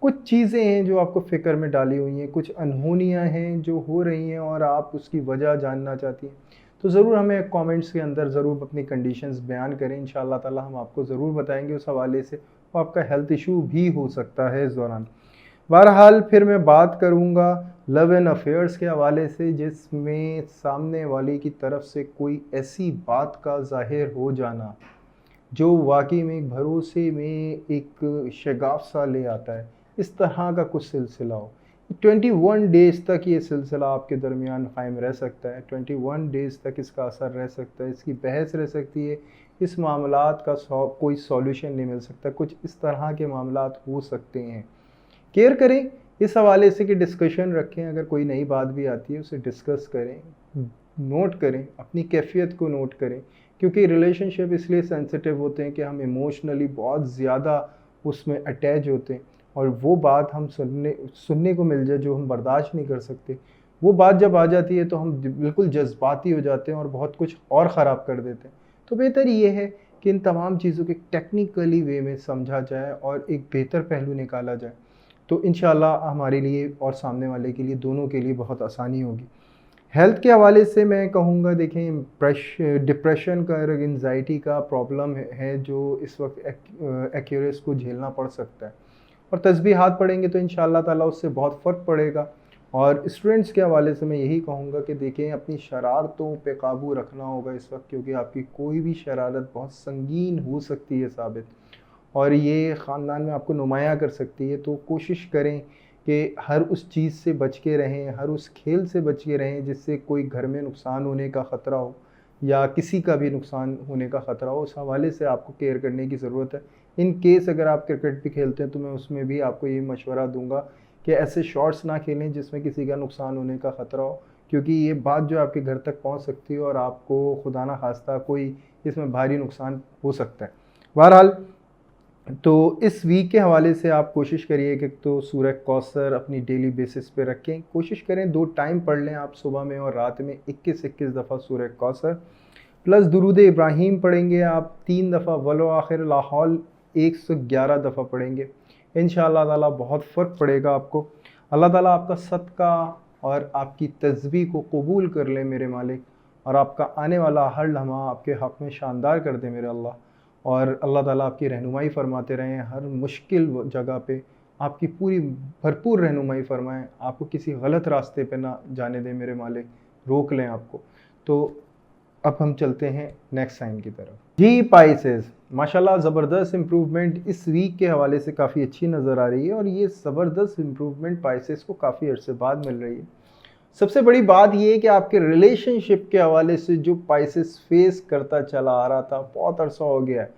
कुछ चीज़ें हैं जो आपको फ़िक्र में डाली हुई हैं, कुछ अनहोनियाँ हैं जो हो रही हैं और आप उसकी वजह जानना चाहती हैं, तो ज़रूर हमें कमेंट्स के अंदर ज़रूर अपनी कंडीशंस बयान करें। इंशाअल्लाह ताला हम आपको ज़रूर बताएंगे उस हवाले से। और आपका हेल्थ इशू भी हो सकता है इस दौरान। बहरहाल फिर मैं बात करूँगा लव एंड अफेयर्स के हवाले से, जिसमें सामने वाले की तरफ से कोई ऐसी बात का ज़ाहिर हो जाना जो वाकई में भरोसे में एक शगाफ सा ले आता है, इस तरह का कुछ सिलसिला हो। 21 डेज़ तक ये सिलसिला आपके दरमियान क़ायम रह सकता है, 21 डेज़ तक इसका असर रह सकता है, इसकी बहस रह सकती है, इस मामलात का कोई सॉल्यूशन नहीं मिल सकता। कुछ इस तरह के मामलात हो सकते हैं। केयर करें इस हवाले से कि डिस्कशन रखें, अगर कोई नई बात भी आती है उसे डिस्कस करें, नोट करें, अपनी कैफियत को नोट करें, क्योंकि रिलेशनशिप इसलिए सेंसिटिव होते हैं कि हम इमोशनली बहुत ज़्यादा उसमें अटैच होते हैं और वो बात हम सुनने को मिल जाए जो हम बर्दाश्त नहीं कर सकते, वो बात जब आ जाती है तो हम बिल्कुल जज्बाती हो जाते हैं और बहुत कुछ और ख़राब कर देते हैं। तो बेहतर ये है कि इन तमाम चीज़ों के टेक्निकली वे में समझा जाए और एक बेहतर पहलू निकाला जाए, तो इंशाअल्लाह हमारे लिए और सामने वाले के लिए, दोनों के लिए बहुत आसानी होगी। हेल्थ के हवाले से मैं कहूँगा, देखें डिप्रेशन का और एंजाइटी का प्रॉब्लम है जो इस वक्त एक्यूरेस को झेलना पड़ सकता है, और तस्बीहात पढ़ेंगे तो इंशाअल्लाह ताला उससे बहुत फ़र्क पड़ेगा। और स्टूडेंट्स के हवाले से मैं यही कहूँगा कि देखें अपनी शरारतों पे काबू रखना होगा इस वक्त, क्योंकि आपकी कोई भी शरारत बहुत संगीन हो सकती है साबित, और ये ख़ानदान में आपको नुमाया कर सकती है। तो कोशिश करें कि हर उस चीज़ से बच के रहें, हर उस खेल से बच के रहें जिससे कोई घर में नुकसान होने का ख़तरा हो या किसी का भी नुकसान होने का ख़तरा हो। उस हवाले से आपको केयर करने की ज़रूरत है। इन केस अगर आप क्रिकेट भी खेलते हैं तो मैं उसमें भी आपको ये मशवरा दूंगा कि ऐसे शॉट्स ना खेलें जिसमें किसी का नुकसान होने का ख़तरा हो, क्योंकि ये बात जो आपके घर तक पहुंच सकती है और आपको खुदा ना खास्ता कोई इसमें भारी नुकसान हो सकता है। बहरहाल तो इस वीक के हवाले से आप कोशिश करिए कि तो सूरह कौसर अपनी डेली बेसिस पे रखें, कोशिश करें 2 टाइम पढ़ लें आप, सुबह में और रात में 21-21 दफ़ा सूरह कौसर, प्लस दुरूद इब्राहीम पढ़ेंगे आप 3 दफ़ा, वलो आखिर लाहौल 111 दफ़ा पढ़ेंगे। इंशाअल्लाह ताला बहुत फ़र्क पड़ेगा आपको। अल्लाह ताला आपका सदका और आपकी तस्बीह को कबूल कर ले मेरे मालिक, और आपका आने वाला हर लम्हा आपके हक़ में शानदार कर दे मेरे अल्लाह। और अल्लाह ताला आपकी रहनुमाई फ़रमाते रहें, हर मुश्किल जगह पे आपकी पूरी भरपूर रहनुमाई फ़रमाएँ, आपको किसी गलत रास्ते पे ना जाने दें मेरे मालिक, रोक लें आपको। तो अब हम चलते हैं नेक्स्ट साइन की तरफ। जी पाइसेस, माशाल्लाह ज़बरदस्त इम्प्रूवमेंट इस वीक के हवाले से काफ़ी अच्छी नज़र आ रही है, और ये ज़बरदस्त इम्प्रूवमेंट पाइसेस को काफ़ी अरसे बाद मिल रही है। सबसे बड़ी बात ये है कि आपके रिलेशनशिप के हवाले से जो पाइसेस फेस करता चला आ रहा था, बहुत अरसा हो गया है,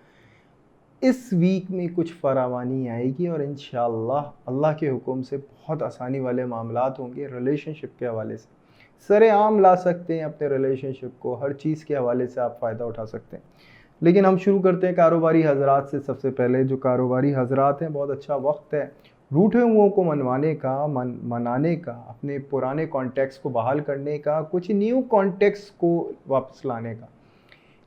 इस वीक में कुछ फरावानी आएगी, और इंशाअल्लाह अल्लाह के हुक्म से बहुत आसानी वाले मामलात होंगे रिलेशनशिप के हवाले से। सरेआम ला सकते हैं अपने रिलेशनशिप को, हर चीज़ के हवाले से आप फ़ायदा उठा सकते हैं। लेकिन हम शुरू करते हैं कारोबारी हजरात से। सबसे पहले जो कारोबारी हजरात हैं, बहुत अच्छा वक्त है रूठे हुओं को मनवाने का, मनाने का, अपने पुराने कॉन्टेक्ट्स को बहाल करने का, कुछ न्यू कॉन्टेक्ट्स को वापस लाने का,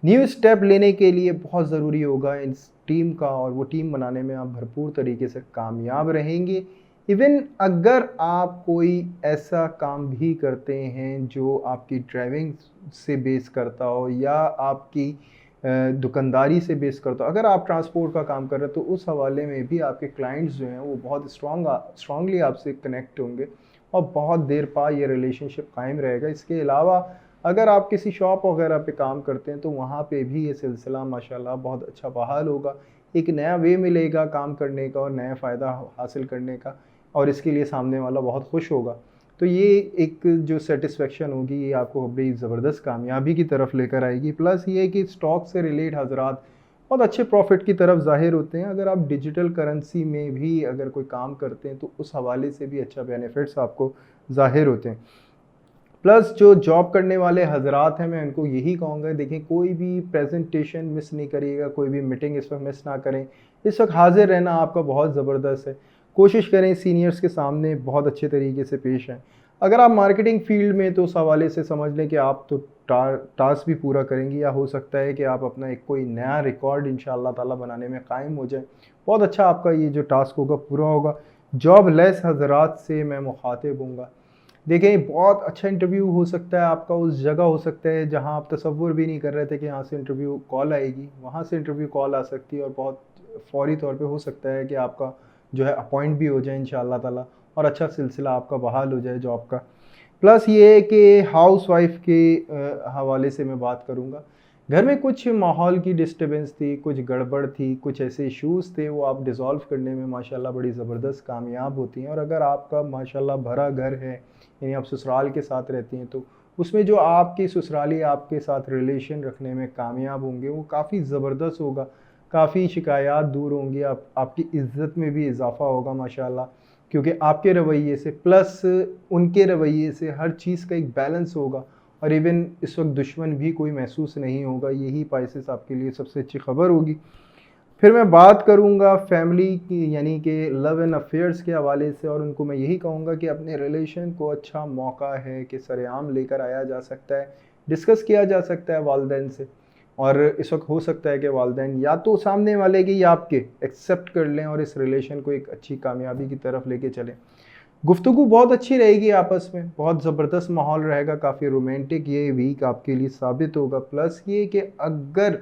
न्यू स्टेप लेने के लिए बहुत ज़रूरी होगा इस टीम का, और वो टीम बनाने में आप भरपूर तरीके से कामयाब रहेंगे। इवन अगर आप कोई ऐसा काम भी करते हैं जो आपकी ड्राइविंग से बेस करता हो या आपकी दुकानदारी से बेस करता हो, अगर आप ट्रांसपोर्ट का काम कर रहे हैं, तो उस हवाले में भी आपके क्लाइंट्स जो हैं वो बहुत स्ट्रांगली आपसे कनेक्ट होंगे, और बहुत देर पा ये रिलेशनशिप कायम रहेगा। इसके अलावा अगर आप किसी शॉप वगैरह पे काम करते हैं, तो वहाँ पे भी ये सिलसिला माशाल्लाह बहुत अच्छा बहाल होगा, एक नया वे मिलेगा काम करने का और नया फ़ायदा हासिल करने का, और इसके लिए सामने वाला बहुत खुश होगा। तो ये एक जो सेटिस्फेक्शन होगी, ये आपको बड़ी ज़बरदस्त कामयाबी की तरफ लेकर आएगी। प्लस ये है कि स्टॉक से रिलेट हजरात बहुत अच्छे प्रॉफिट की तरफ ज़ाहिर होते हैं। अगर आप डिजिटल करेंसी में भी अगर कोई काम करते हैं, तो उस हवाले से भी अच्छा बेनिफिट्स आपको ज़ाहिर होते हैं। प्लस जो जॉब करने वाले हजरात हैं, मैं उनको यही कहूँगा, देखें कोई भी प्रेजेंटेशन मिस नहीं करिएगा, कोई भी मीटिंग इस वक्त मिस ना करें। इस वक्त हाजिर रहना आपका बहुत ज़बरदस्त है। कोशिश करें सीनियर्स के सामने बहुत अच्छे तरीके से पेश आएँ। अगर आप मार्केटिंग फील्ड में, तो उस हवाले से समझ लें कि आप तो टास्क भी पूरा करेंगी, या हो सकता है कि आप अपना एक कोई नया रिकॉर्ड इंशाअल्लाह ताला बनाने में कायम हो जाए। बहुत अच्छा आपका ये जो टास्क होगा पूरा होगा। जॉब लेस हजरात से मैं मुखातिब हूँगा। देखें, बहुत अच्छा इंटरव्यू हो सकता है आपका, उस जगह हो सकता है जहां आप तसव्वुर भी नहीं कर रहे थे कि यहाँ से इंटरव्यू कॉल आएगी, वहाँ से इंटरव्यू कॉल आ सकती है, और बहुत फौरी तौर पे हो सकता है कि आपका जो है अपॉइंट भी हो जाए इंशाअल्लाह ताला, और अच्छा सिलसिला आपका बहाल हो जाए जॉब का। प्लस ये है कि हाउस वाइफ के हवाले से मैं बात करूँगा। घर में कुछ माहौल की डिस्टर्बेंस थी, कुछ गड़बड़ थी, कुछ ऐसे इश्यूज़ थे, वो आप डिज़ोल्व करने में माशाल्लाह बड़ी ज़बरदस्त कामयाब होती हैं। और अगर आपका माशाल्लाह भरा घर है, यानी आप ससुराल के साथ रहती हैं, तो उसमें जो आपके ससुराली आपके साथ रिलेशन रखने में कामयाब होंगे, वो काफ़ी ज़बरदस्त होगा, काफ़ी शिकायत दूर होंगी, आपकी इज़्ज़त में भी इजाफ़ा होगा माशाल्लाह, क्योंकि आपके रवैये से प्लस उनके रवैये से हर चीज़ का एक बैलेंस होगा, और इवन इस वक्त दुश्मन भी कोई महसूस नहीं होगा। यही पाइसेस आपके लिए सबसे अच्छी खबर होगी। फिर मैं बात करूँगा फैमिली की, यानी कि लव एंड अफेयर्स के हवाले से, और उनको मैं यही कहूँगा कि अपने रिलेशन को अच्छा मौका है कि सरेआम लेकर आया जा सकता है, डिस्कस किया जा सकता है वालदैन से। और इस वक्त हो सकता है कि वालदैन या तो सामने वाले के या आपके एक्सेप्ट कर लें, और इस रिलेशन को एक अच्छी कामयाबी की तरफ लेके चलें। गुफ्तगू बहुत अच्छी रहेगी आपस में, बहुत ज़बरदस्त माहौल रहेगा, काफ़ी रोमांटिक ये वीक आपके लिए साबित होगा। प्लस ये कि अगर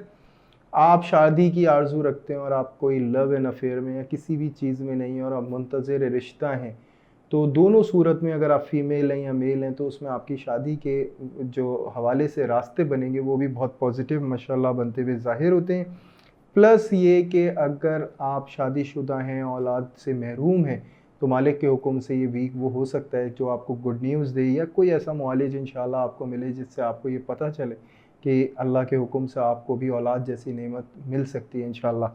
आप शादी की आरज़ू रखते हैं, और आप कोई लव एंड अफेयर में या किसी भी चीज़ में नहीं हैं, और आप मुंतज़िर रिश्ता हैं, तो दोनों सूरत में अगर आप फ़ीमेल हैं या मेल हैं, तो उसमें आपकी शादी के जो हवाले से रास्ते बनेंगे, वो भी बहुत पॉजिटिव माशाल्लाह बनते हुए ज़ाहिर होते हैं। प्लस ये कि अगर आप शादीशुदा हैं, औलाद से महरूम हैं, तो मालिक के हुक्म से ये वीक वो हो सकता है जो आपको गुड न्यूज़ दे, या कोई ऐसा मुआलिज इंशाल्लाह आपको मिले जिससे आपको ये पता चले कि अल्लाह के हुक्म से आपको भी औलाद जैसी नेमत मिल सकती है इंशाल्लाह।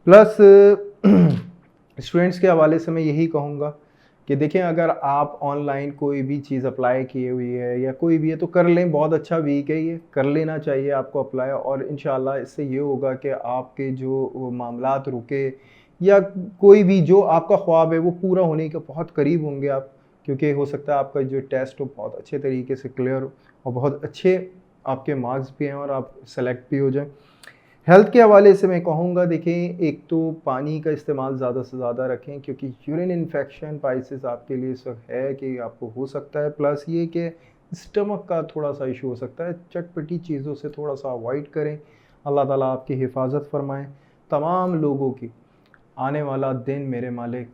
प्लस स्टूडेंट्स के हवाले से मैं यही कहूँगा कि देखें अगर आप ऑनलाइन कोई भी चीज़ अप्लाई की हुई है या कोई भी है तो कर लें, बहुत अच्छा वीक है ये, कर लेना चाहिए आपको अप्लाई, और इंशाल्लाह इससे ये होगा कि आपके जो वो मामलात रुके या कोई भी जो आपका ख्वाब है वो पूरा होने के बहुत करीब होंगे आप, क्योंकि हो सकता है आपका जो टेस्ट हो बहुत अच्छे तरीके से क्लियर हो और बहुत अच्छे आपके मार्क्स भी हैं और आप सेलेक्ट भी हो जाएं। हेल्थ के हवाले से मैं कहूँगा, देखें एक तो पानी का इस्तेमाल ज़्यादा से ज़्यादा रखें, क्योंकि यूरिन इन्फेक्शन पाइसिस आपके लिए इस वक्त है कि आपको हो सकता है, प्लस ये कि स्टमक का थोड़ा सा इशू हो सकता है। चटपटी चीज़ों से थोड़ा सा अवॉइड करें। अल्लाह ताला आपकी हिफाजत फरमाएँ। तमाम लोगों की आने वाला दिन मेरे मालिक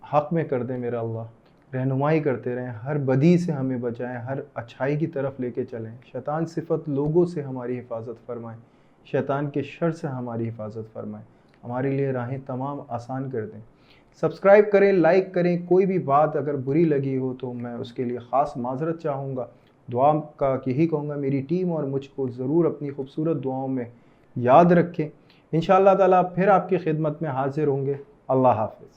हक़ में कर दें मेरा अल्लाह, रहनुमाई करते रहें, हर बदी से हमें बचाएँ, हर अच्छाई की तरफ लेके चलें। शैतान सिफ़त लोगों से हमारी हिफाजत फरमाएँ, शैतान के शर से हमारी हिफाजत फरमाएँ, हमारे लिए राहें तमाम आसान कर दें। सब्सक्राइब करें, लाइक करें, कोई भी बात अगर बुरी लगी हो तो मैं उसके लिए ख़ास माज़रत चाहूँगा। दुआ का यही कहूँगा, मेरी टीम और मुझको ज़रूर अपनी खूबसूरत दुआओं में याद रखें। इंशाअल्लाह ताला फिर आपकी खिदमत में हाज़िर होंगे। अल्लाह हाफ़िज़।